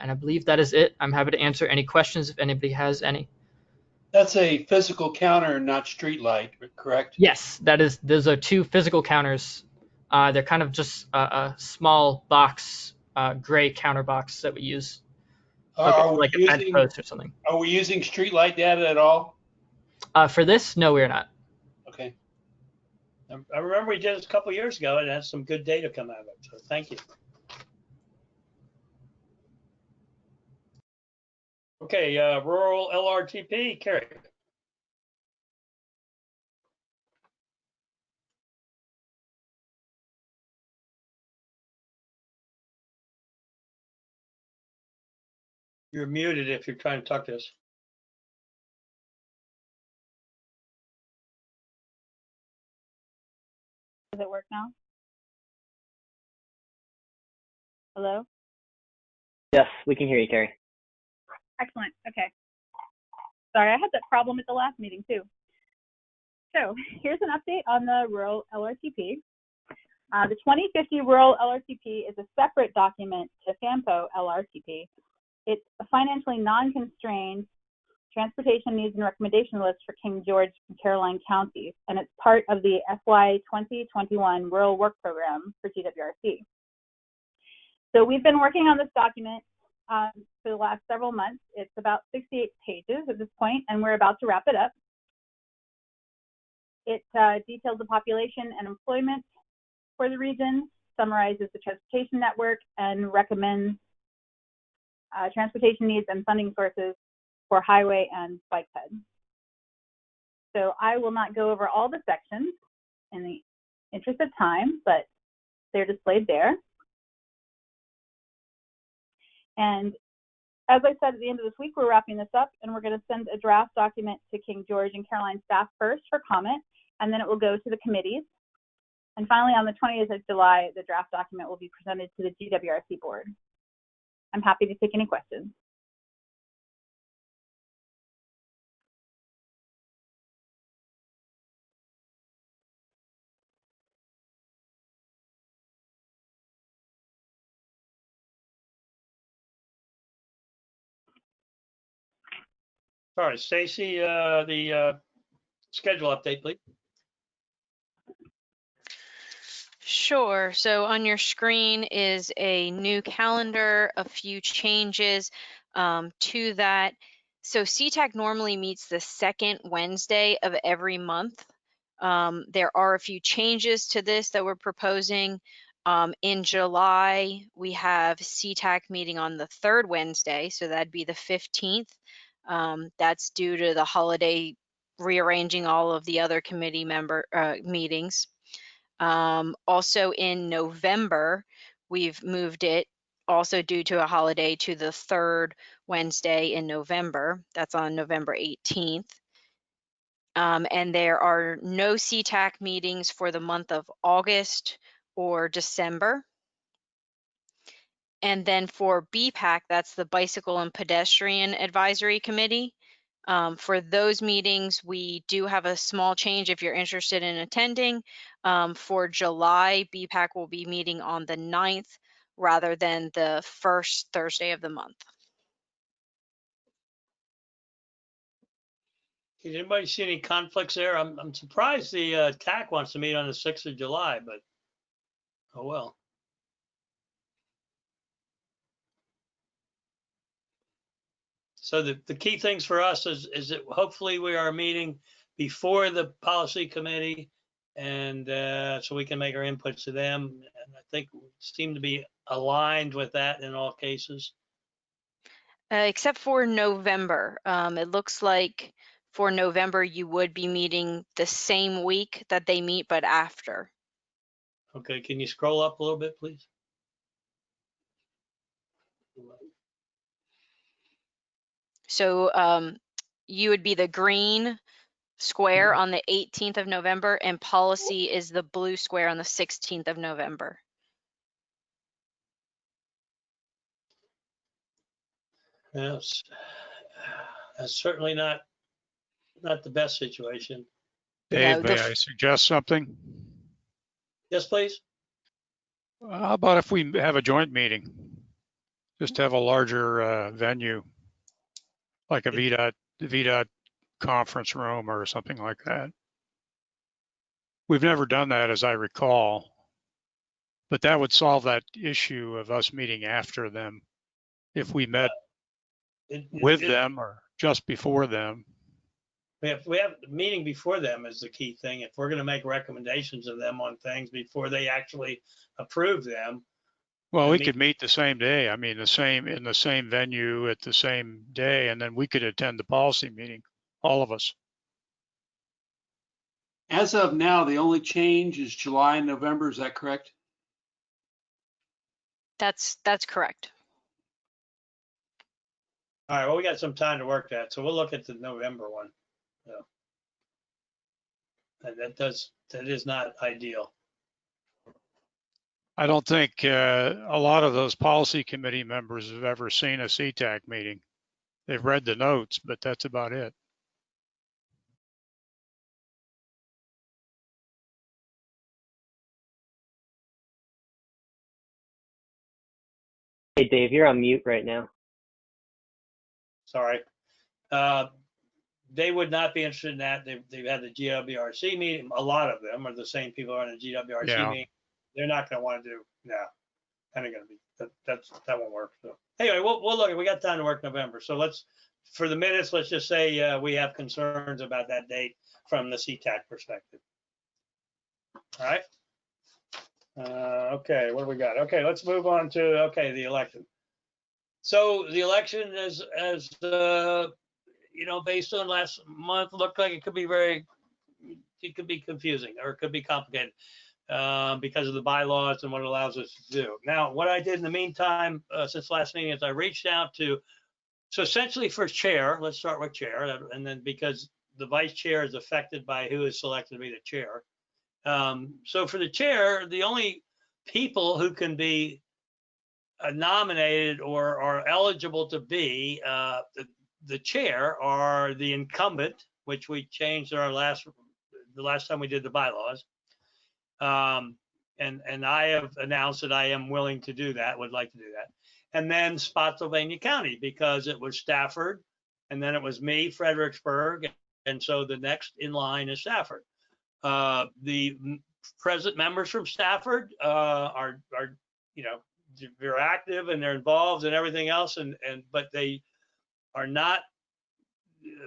And I believe that is it. I'm happy to answer any questions if anybody has any. That's a physical counter, not street light, correct? Yes, those are 2 physical counters. They're kind of just a small box, gray counter box that we use. Like a bench post or something. Are we using street light data at all? For this, no, we're not. Okay. I remember we did this a couple years ago and it had some good data come out of it. So thank you. Okay, Rural LRTP, Carrie. You're muted if you're trying to talk to us. Does it work now? Hello? Yes, we can hear you, Carrie. Excellent. Okay. Sorry, I had that problem at the last meeting too. So here's an update on the Rural LRTP. The 2050 Rural LRTP is a separate document to FAMPO LRTP. It's a financially non-constrained transportation needs and recommendation list for King George and Caroline counties, and it's part of the FY 2021 Rural Work Program for GWRC. So we've been working on this document for the last several months. It's about 68 pages at this point, and we're about to wrap it up. It details the population and employment for the region, summarizes the transportation network, and recommends transportation needs and funding sources for highway and bike ped. So I will not go over all the sections in the interest of time, but they're displayed there. And as I said, at the end of this week, we're wrapping this up, and we're going to send a draft document to King George and Caroline staff first for comment, and then it will go to the committees. And finally, on the 20th of July, the draft document will be presented to the GWRC board. I'm happy to take any questions. All right, Stacy, the schedule update, please. Sure. So on your screen is a new calendar, a few changes to that. So CTAC normally meets the second Wednesday of every month. There are a few changes to this that we're proposing. In July, we have CTAC meeting on the third Wednesday, so that'd be the 15th. That's due to the holiday rearranging all of the other committee member meetings. Also in November, we've moved it also due to a holiday to the third Wednesday in November. That's on November 18th. And there are no CTAC meetings for the month of August or December. And then for BPAC, that's the Bicycle and Pedestrian Advisory Committee. For those meetings, we do have a small change if you're interested in attending. For July, BPAC will be meeting on the 9th rather than the first Thursday of the month. Did anybody see any conflicts there? I'm surprised the TAC wants to meet on the 6th of July, but oh well. So the key things for us is that hopefully we are meeting before the policy committee, and so we can make our inputs to them. And I think we seem to be aligned with that in all cases. Except for November. It looks like for November, you would be meeting the same week that they meet, but after. Okay, can you scroll up a little bit, please? So you would be the green square on the 18th of November, and policy is the blue square on the 16th of November. Yes, that's certainly not the best situation. Dave, may I suggest something? Yes, please. How about if we have a joint meeting? Just have a larger venue, like a VDOT conference room or something like that. We've never done that, as I recall, but that would solve that issue of us meeting after them if we met with them or just before them. We have the meeting before them is the key thing. If we're going to make recommendations of them on things before they actually approve them. Well, we could meet the same day. I mean, in the same venue at the same day, and then we could attend the policy meeting, all of us. As of now, the only change is July and November. Is that correct? That's correct. All right. Well, we got some time to work that, so we'll look at the November one. So, and that is not ideal. I don't think a lot of those policy committee members have ever seen a CTAC meeting. They've read the notes, but that's about it. Hey, Dave, you're on mute right now. Sorry. They would not be interested in that. They've had the GWRC meeting. A lot of them are the same people who are in the GWRC meeting. They're not going to want to do, no, that ain't going to be, that won't work. So anyway, we'll look. We got time to work November. So let's, for the minutes, let's just say we have concerns about that date from the CTAC perspective. All right. Okay, what do we got? Okay, let's move on to, the election. So the election is, as you know, based on last month, looked like it could be confusing, or it could be complicated because of the bylaws and what it allows us to do. Now, what I did in the meantime, since last meeting, is I reached out to, so essentially for chair, let's start with chair, and then because the vice chair is affected by who is selected to be the chair. So for the chair, the only people who can be nominated or are eligible to be the chair are the incumbent, which we changed our the last time we did the bylaws. And I have announced that I am willing to do that, would like to do that. And then Spotsylvania County, because it was Stafford, and then it was me, Fredericksburg, and so the next in line is Stafford. The present members from Stafford are, you know, they're active and they're involved and everything else, but they are not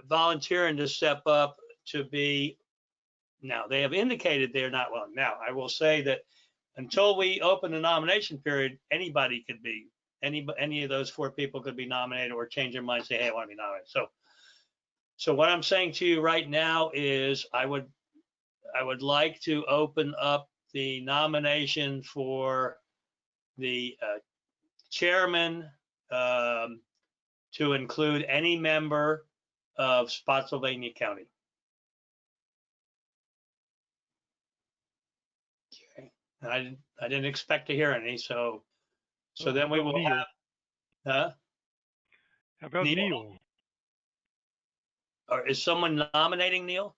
volunteering to step up to be. Now, they have indicated they're not willing. Now, I will say that until we open the nomination period, anybody could be, any of those four people could be nominated or change their mind and say, hey, I want to be nominated. So what I'm saying to you right now is I would like to open up the nomination for the chairman to include any member of Spotsylvania County. Okay, and I didn't expect to hear any, so then we will Neil. have, huh? How about Neil? Or is someone nominating Neil?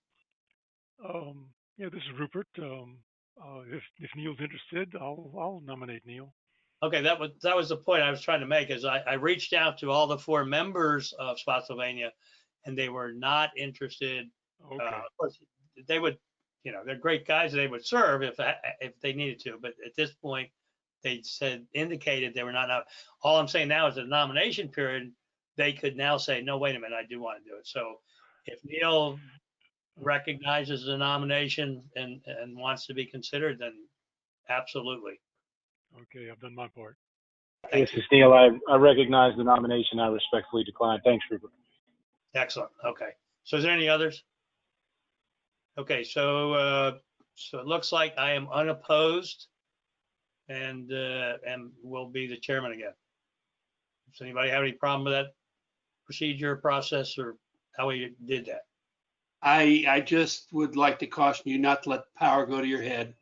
Yeah, this is Rupert. If Neil's interested, I'll nominate Neil. Okay, that was the point I was trying to make. Is I reached out to all the four members of Spotsylvania, and they were not interested. Okay. Of course, they would, they're great guys, and they would serve if they needed to. But at this point, they indicated they were not. All I'm saying now is the nomination period, they could now say, no, wait a minute, I do want to do it. So if Neil recognizes the nomination and wants to be considered, then absolutely. Okay, I've done my part. This is Neil. I recognize the nomination. I respectfully decline. Thanks, Rupert. Excellent. Okay. So is there any others? Okay. So it looks like I am unopposed and will be the chairman again. Does anybody have any problem with that procedure, process, or how we did that? I just would like to caution you not to let power go to your head.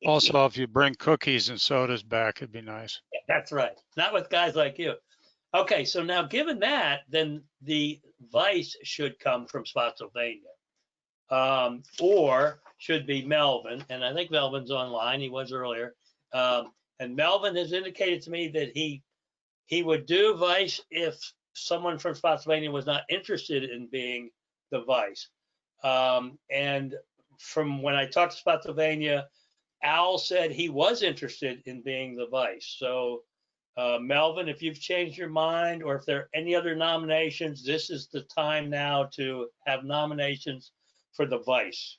Also, if you bring cookies and sodas back, it'd be nice. That's right. Not with guys like you. Okay, so now given that, then the vice should come from Spotsylvania, or should be Melvin. And I think Melvin's online. He was earlier. And Melvin has indicated to me that he would do vice if someone from Spotsylvania was not interested in being the vice. And from when I talked to Spotsylvania, Al said he was interested in being the vice. So Melvin, if you've changed your mind, or if there are any other nominations, this is the time now to have nominations for the vice.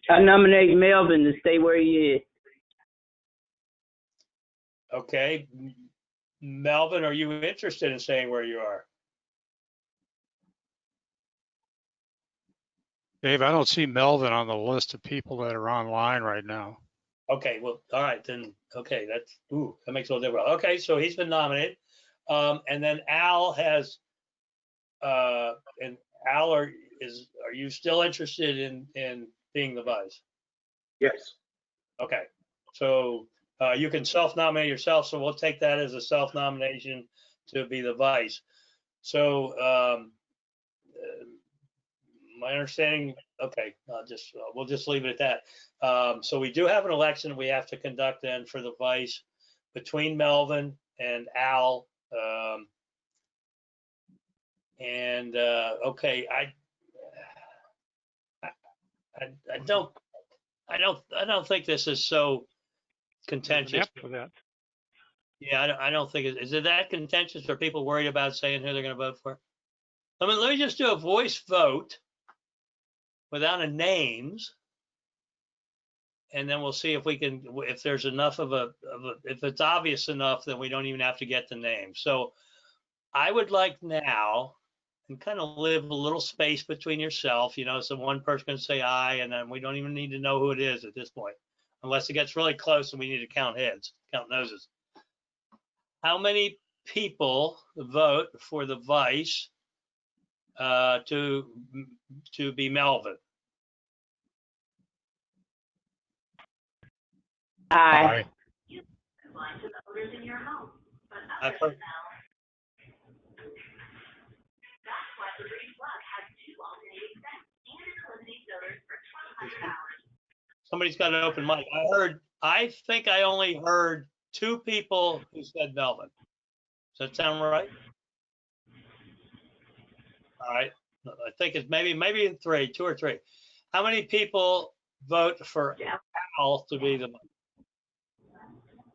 I nominate Melvin to stay where he is. Okay. Melvin, are you interested in staying where you are? Dave, I don't see Melvin on the list of people that are online right now. Okay, well, all right, then, okay, that makes a little difference. Okay, so he's been nominated. And then Al has, and Al, are you still interested in being the vice? Yes. Okay, so you can self-nominate yourself, so we'll take that as a self-nomination to be the vice. So my understanding, okay, we'll just leave it at that. So we do have an election we have to conduct then for the vice between Melvin and Al. Okay, I don't think this is so contentious. For that. Yeah, I don't think is it that contentious? Are people worried about saying who they're going to vote for? I mean, let me just do a voice vote without a names, and then we'll see if we can, if there's enough of if it's obvious enough, then we don't even have to get the name. So I would like now, and kind of leave a little space between yourself, so one person can say aye, and then we don't even need to know who it is at this point, unless it gets really close and we need to count heads, count noses. How many people vote for the vice to be Melvin? Aye. I've heard. Somebody's got an open mic. I think I only heard 2 people who said Melvin. Does that sound right? All right. I think it's maybe 3, 2 or 3. How many people vote for Al to be the vice?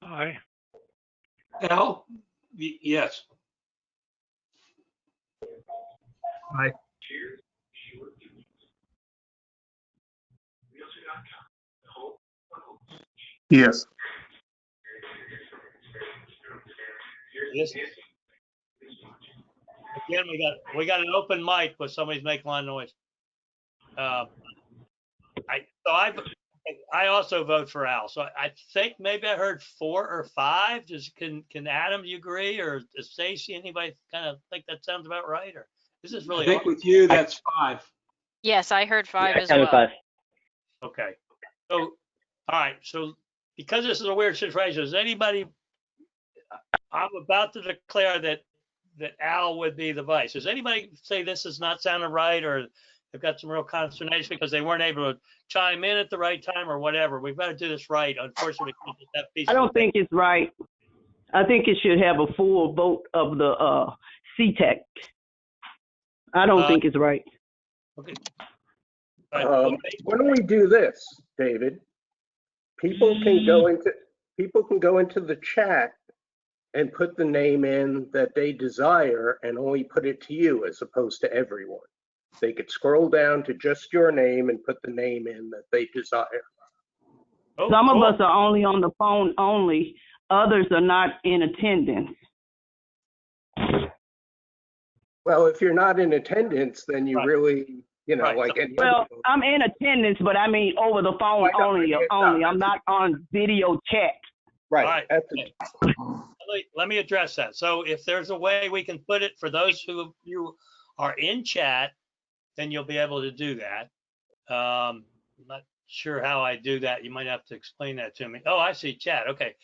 Aye. Al? Yes. Aye. Yes. Yes. Again, we got an open mic, but somebody's making a lot of noise. I also vote for Al. So I think maybe I heard 4 or 5. Can Adam, do you agree, or Stacy, anybody kind of think that sounds about right? Or this is really I think with you, that's 5. Yes, I heard 5 Yeah, as well. 5. Okay. So, all right. So because this is a weird situation, is anybody, I'm about to declare that Al would be the vice. Does anybody say this is not sounding right, or they've got some real consternation because they weren't able to chime in at the right time or whatever? We've got to do this right. Unfortunately, we can't get that piece. I don't think it's right. I think it should have a full vote of the CTAC. I don't think it's right. Okay. Why don't we do this, David? People can go into the chat and put the name in that they desire and only put it to you as opposed to everyone. They could scroll down to just your name and put the name in that they desire. Oh, Some cool. of us are only on the phone only. Others are not in attendance. Well, if you're not in attendance, then you really, you know, like any Well, other. I'm in attendance, but I mean over the phone only. I'm not on video chat. Right. Let me address that. So if there's a way we can put it for those who you are in chat, then you'll be able to do that. I'm not sure how I do that. You might have to explain that to me. Oh, I see chat. Okay.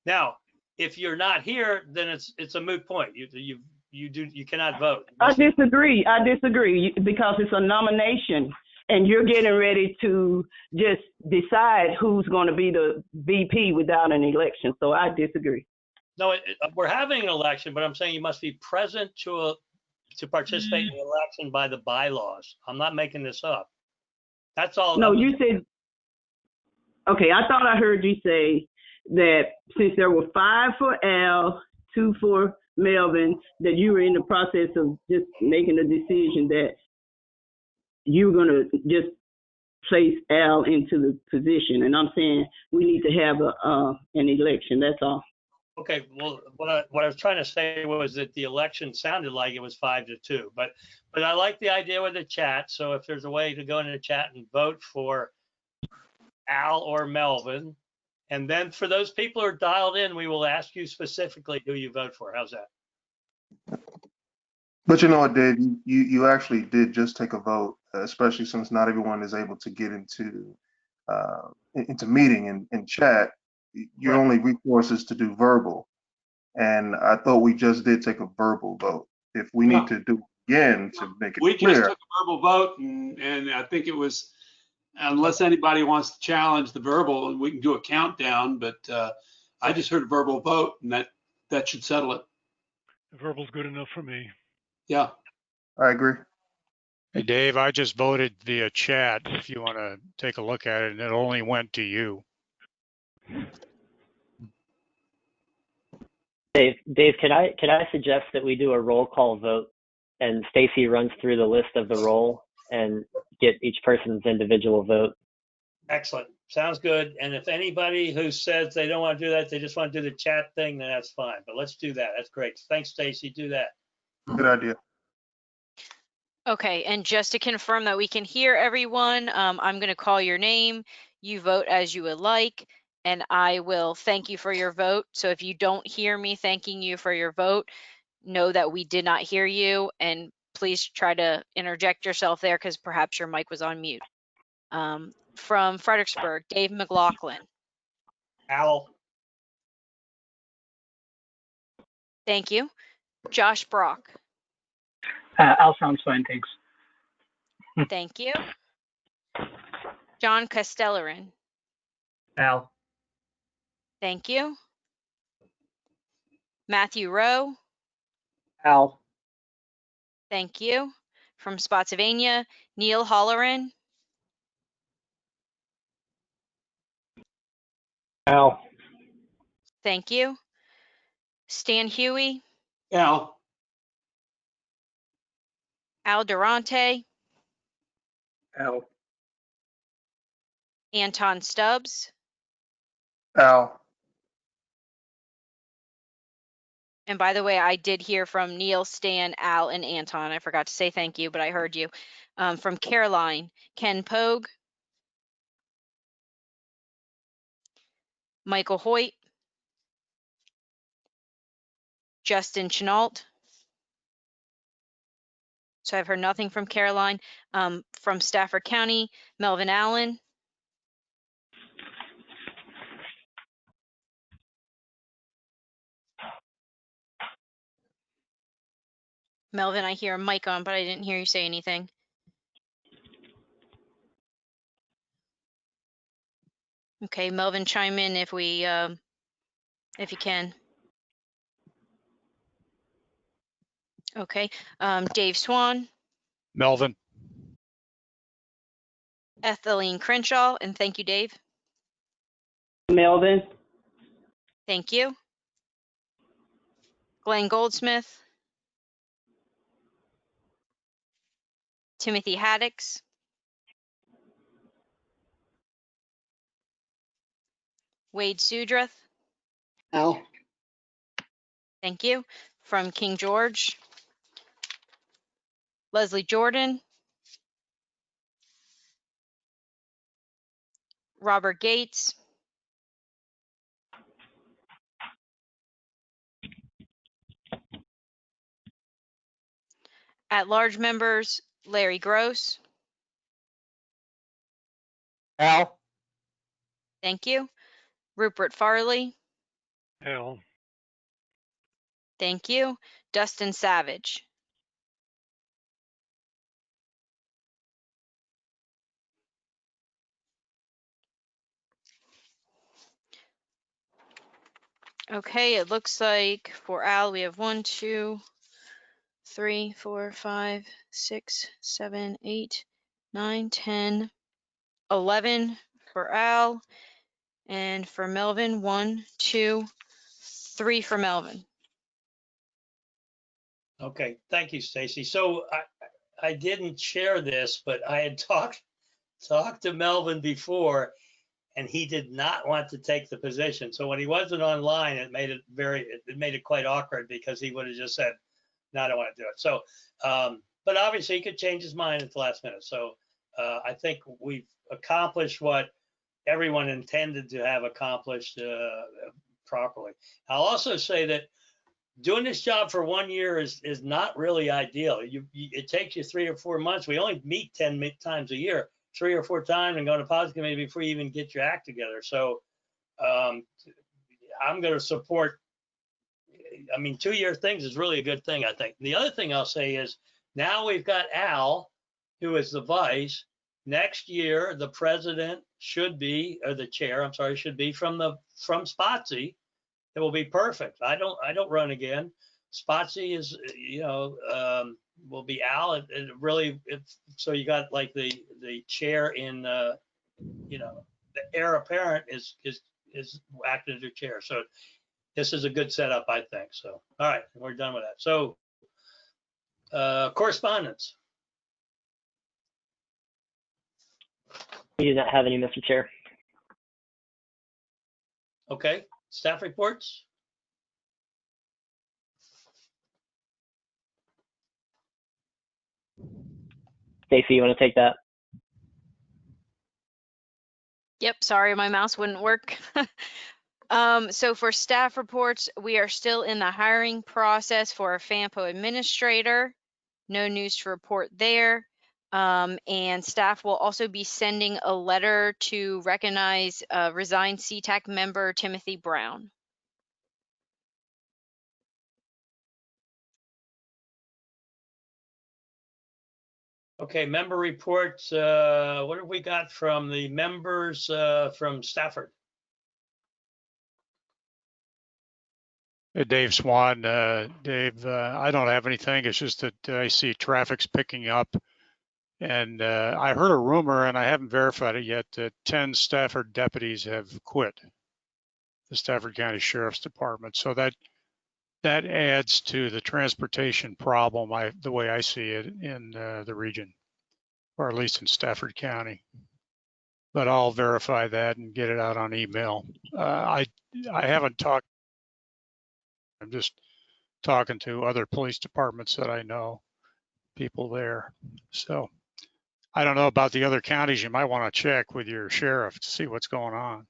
Now, if you're not here, then it's a moot point. You cannot vote. I disagree because it's a nomination and you're getting ready to just decide who's going to be the VP without an election. So I disagree. No, we're having an election, but I'm saying you must be present to participate in the election by the bylaws. I'm not making this up. That's all. No, you said, okay, I thought I heard you say that since there were 5 for Al, 2 for Melvin, that you were in the process of just making a decision that you were going to just place Al into the position. And I'm saying we need to have an election. That's all. Okay. Well, what I was trying to say was that the election sounded like it was 5-2, but I like the idea with the chat. So if there's a way to go into the chat and vote for Al or Melvin, and then for those people who are dialed in, we will ask you specifically who you vote for. How's that? But you know what, Dave, you actually did just take a vote, especially since not everyone is able to get into meeting and chat. Your only recourse is to do verbal. And I thought we just did take a verbal vote. If we need to do it again to make it clear. We just took a verbal vote, and I think it was, unless anybody wants to challenge the verbal, we can do a countdown, but I just heard a verbal vote, and that should settle it. The verbal's good enough for me. Yeah. I agree. Hey, Dave, I just voted via chat if you want to take a look at it, and it only went to you. Dave, can I suggest that we do a roll call vote and Stacy runs through the list of the roll and get each person's individual vote? Excellent. Sounds good. And if anybody who says they don't want to do that, they just want to do the chat thing, then that's fine. But let's do that. That's great. Thanks, Stacy. Do that. Good idea. Okay, and just to confirm that we can hear everyone, I'm going to call your name. You vote as you would like, and I will thank you for your vote. So if you don't hear me thanking you for your vote, know that we did not hear you, and please try to interject yourself there because perhaps your mic was on mute. From Fredericksburg, Dave McLaughlin. Al. Thank you. Josh Brock. Al sounds fine, thanks. Thank you. John Castellarin. Al. Thank you. Matthew Rowe. Al. Thank you. From Spotsylvania, Neil Holleran. Al. Thank you. Stan Huey. Al. Al Durante. Al. Anton Stubbs. Al. And by the way, I did hear from Neil, Stan, Al, and Anton. I forgot to say thank you, but I heard you. From Caroline, Ken Pogue. Michael Hoyt. Justin Chenault. So I've heard nothing from Caroline. From Stafford County, Melvin Allen. Melvin, I hear a mic on, but I didn't hear you say anything. Okay, Melvin, chime in if you can. Okay. Dave Swan, Melvin. Ethelene Crenshaw, and thank you, Dave. Melvin, Thank you. Glenn Goldsmith, Timothy Haddix, Wade Sudrath, Al. thank you. From King George, Leslie Jordan, Robert Gates, at-large members, Larry Gross, Al, thank you. Rupert Farley, Al. thank you. Dustin Savage, okay, it looks like for Al, we have 1, 2, 3, 4, 5, 6, 7, 8, 9, 10, 11 for Al, and for Melvin, 1, 2, 3 for Melvin. Okay, thank you, Stacy. So I didn't share this, but I had talked to Melvin before, and he did not want to take the position. So when he wasn't online, it made it quite awkward, because he would have just said, "No, I don't want to do it." So, but obviously he could change his mind at the last minute. So I think we've accomplished what everyone intended to have accomplished properly. I'll also say that doing this job for 1 year is not really ideal. It takes you 3 or 4 months. We only meet 10 times a year, 3 or 4 times, and go to policy committee before you even get your act together. So I'm going to support. I mean, 2-year things is really a good thing, I think. The other thing I'll say is, now we've got Al, who is the vice. Next year, the president should be, or the chair, I'm sorry, should be from Spotsy. It will be perfect. I don't run again. Spotsy is, will be Al. So you got like the chair in, the heir apparent is acting as your chair. So this is a good setup, I think. So, all right, we're done with that. So correspondence. We do not have any, Mr. Chair. Okay, staff reports. Stacy, you want to take that? Yep, sorry, my mouse wouldn't work. So for staff reports, we are still in the hiring process for a FAMPO administrator. No news to report there. And staff will also be sending a letter to recognize resigned CTAC member Timothy Brown. Okay, member reports. What have we got from the members from Stafford? Hey, Dave Swan. Dave, I don't have anything. It's just that I see traffic's picking up. And I heard a rumor, and I haven't verified it yet, that 10 Stafford deputies have quit the Stafford County Sheriff's Department. So that adds to the transportation problem, the way I see it, in the region, or at least in Stafford County. But I'll verify that and get it out on email. I haven't talked. I'm just talking to other police departments that I know, people there. So I don't know about the other counties. You might want to check with your sheriff to see what's going on.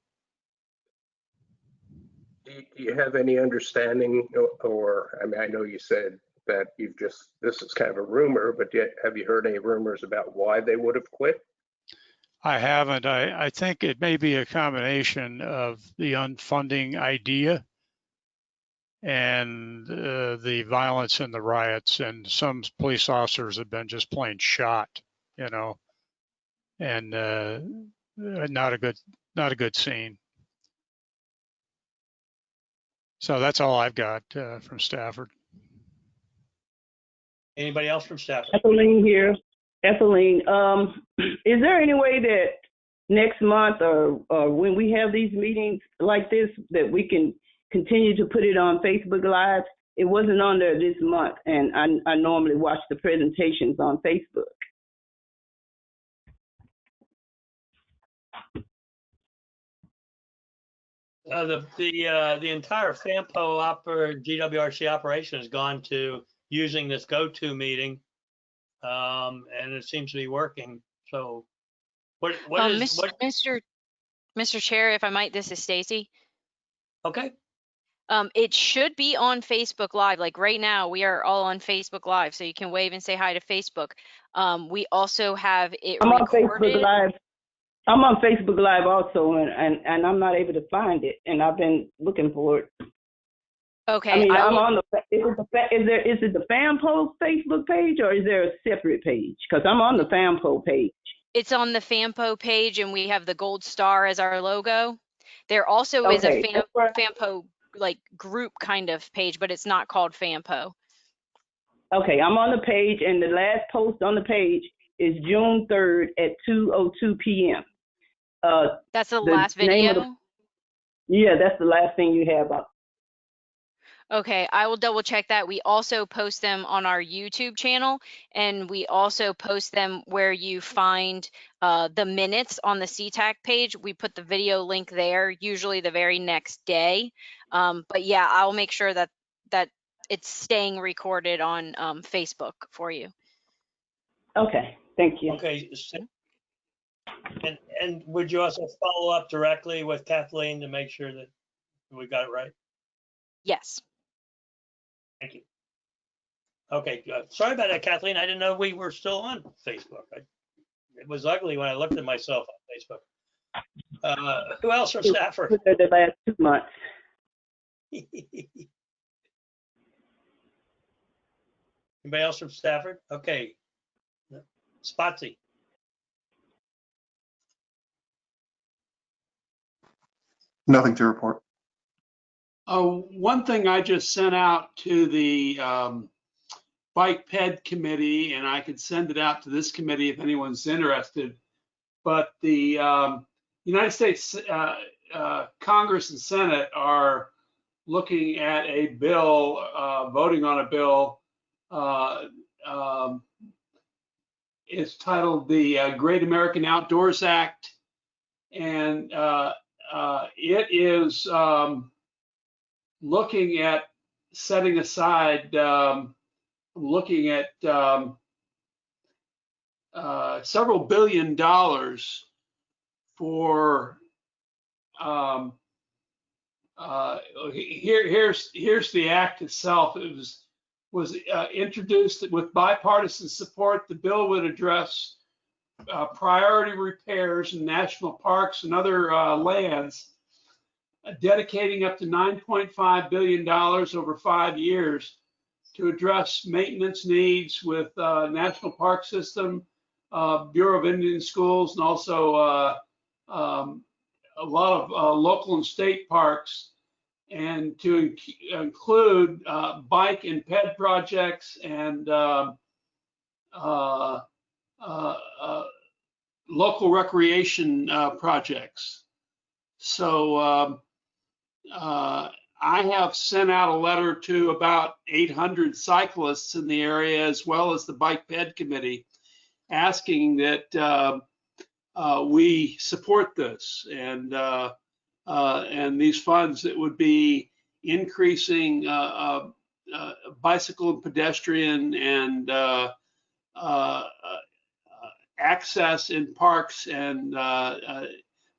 Do you have any understanding, or I mean, I know you said that this is kind of a rumor, but yet have you heard any rumors about why they would have quit? I haven't. I think it may be a combination of the unfunding idea and the violence and the riots, and some police officers have been just plain shot, and not a good scene. So that's all I've got from Stafford. Anybody else from staff? Ethelene here. Ethelene, is there any way that next month or when we have these meetings like this that we can continue to put it on Facebook Live? It wasn't on there this month, and I normally watch the presentations on Facebook. The entire FAMPO GWRC operation has gone to using this go-to meeting, and it seems to be working. So, what Mr. Chair, if I might, this is Stacy. Okay. It should be on Facebook Live. Like right now, we are all on Facebook Live, so you can wave and say hi to Facebook. We also have it I'm recorded. on Facebook Live. I'm on Facebook Live also, and I'm not able to find it, and I've been looking for it. Okay. I mean, I'm on the. Is it the FAMPO Facebook page, or is there a separate page? Because I'm on the FAMPO page. It's on the FAMPO page, and we have the gold star as our logo. There also is a FAMPO like group kind of page, but it's not called FAMPO. Okay, I'm on the page, and the last post on the page is June 3rd at 2:02 p.m. That's the last video? Yeah, that's the last thing you have up. Okay, I will double check that. We also post them on our YouTube channel, and we also post them where you find the minutes on the CTAC page. We put the video link there, usually the very next day. But yeah, I'll make sure that it's staying recorded on Facebook for you. Okay, thank you. Okay. And would you also follow up directly with Kathleen to make sure that we got it right? Yes. Thank you. Okay, sorry about that, Kathleen. I didn't know we were still on Facebook. It was ugly when I looked at myself on Facebook. Who else from Stafford? The last 2 months. Anybody else from Stafford? Okay. Spotsy. Nothing to report. One thing I just sent out to the Bike Ped committee, and I could send it out to this committee if anyone's interested, but the United States Congress and Senate are looking at a bill, voting on a bill. It's titled the Great American Outdoors Act, and it is looking at setting aside, looking at several $1 billion for here's the act itself. It was introduced with bipartisan support. The bill would address priority repairs in national parks and other lands, dedicating up to $9.5 billion over 5 years to address maintenance needs with National Park System, Bureau of Indian Schools, and also a lot of local and state parks, and to include bike and ped projects and local recreation projects. So I have sent out a letter to about 800 cyclists in the area, as well as the Bike Ped Committee, asking that we support this, and these funds that would be increasing bicycle and pedestrian and access in parks and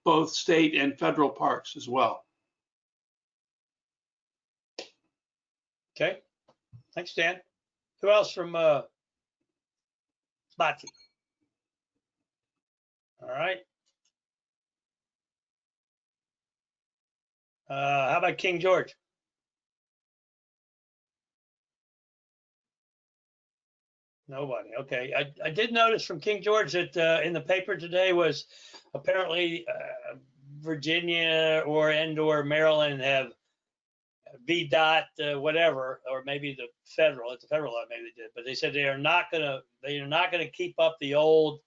both state and federal parks as well. Okay, thanks, Dan. Who else from Spotsy? All right. How about King George? Nobody. Okay. I did notice from King George that in the paper today was apparently Virginia or Maryland have VDOT whatever, or maybe the federal, at the federal level maybe they did, but they said they are not gonna keep up the old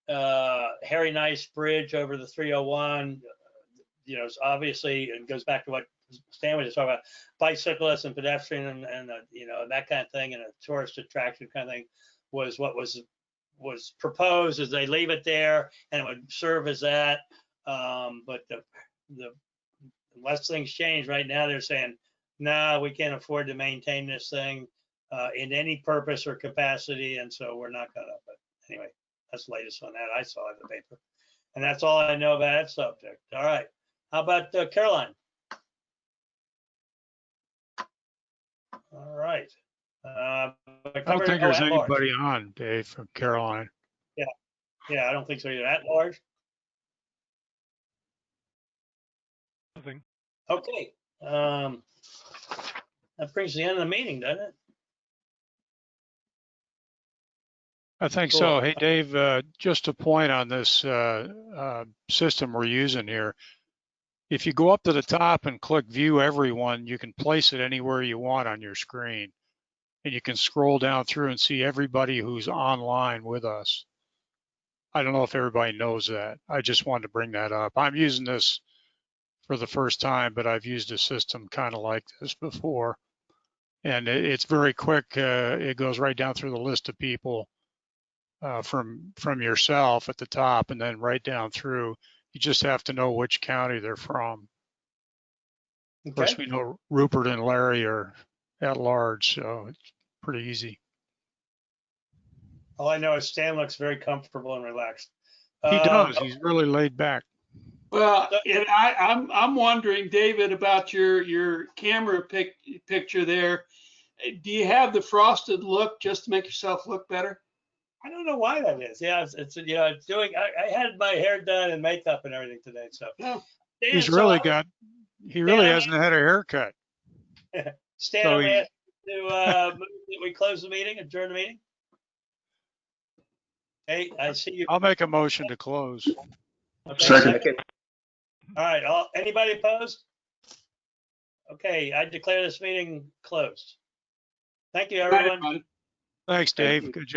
Harry Nice Bridge over the 301. You know, obviously it goes back to what Stan was just talking about, bicyclists and pedestrian and you know, that kind of thing, and a tourist attraction kind of thing was what was proposed, is they leave it there and it would serve as that. But unless things change right now, they're saying, no, we can't afford to maintain this thing in any purpose or capacity, and so we're not gonna. But anyway, that's the latest on that I saw in the paper, and that's all I know about that subject. All right, how about Caroline? All right. I don't think there's anybody on, Dave, from Caroline. Yeah, I don't think so either. At large. Nothing. Okay. That brings the end of the meeting, doesn't it? I think Cool. so. Hey, Dave, just a point on this system we're using here. If you go up to the top and click View Everyone, you can place it anywhere you want on your screen. And you can scroll down through and see everybody who's online with us. I don't know if everybody knows that. I just wanted to bring that up. I'm using this for the first time, but I've used a system kind of like this before. And it's very quick. It goes right down through the list of people from yourself at the top and then right down through. You just have to know which county they're from. Okay. Of course, we know Rupert and Larry are at large, so it's pretty easy. All I know is Stan looks very comfortable and relaxed. He does. He's really laid back. Well, and I'm wondering, David, about your camera picture there. Do you have the frosted look just to make yourself look better? I don't know why that is. Yeah, it's you know, it's doing. I had my hair done and makeup and everything today, so. Yeah. He's really got. He really hasn't had a haircut. Stan, So I'm gonna ask you to move that we close the meeting, adjourn the meeting. Hey, I see you. I'll make a motion to close. Okay, Second. All right, anybody opposed? Okay, I declare this meeting closed. Thank you, everyone. Thanks, Dave. Good job.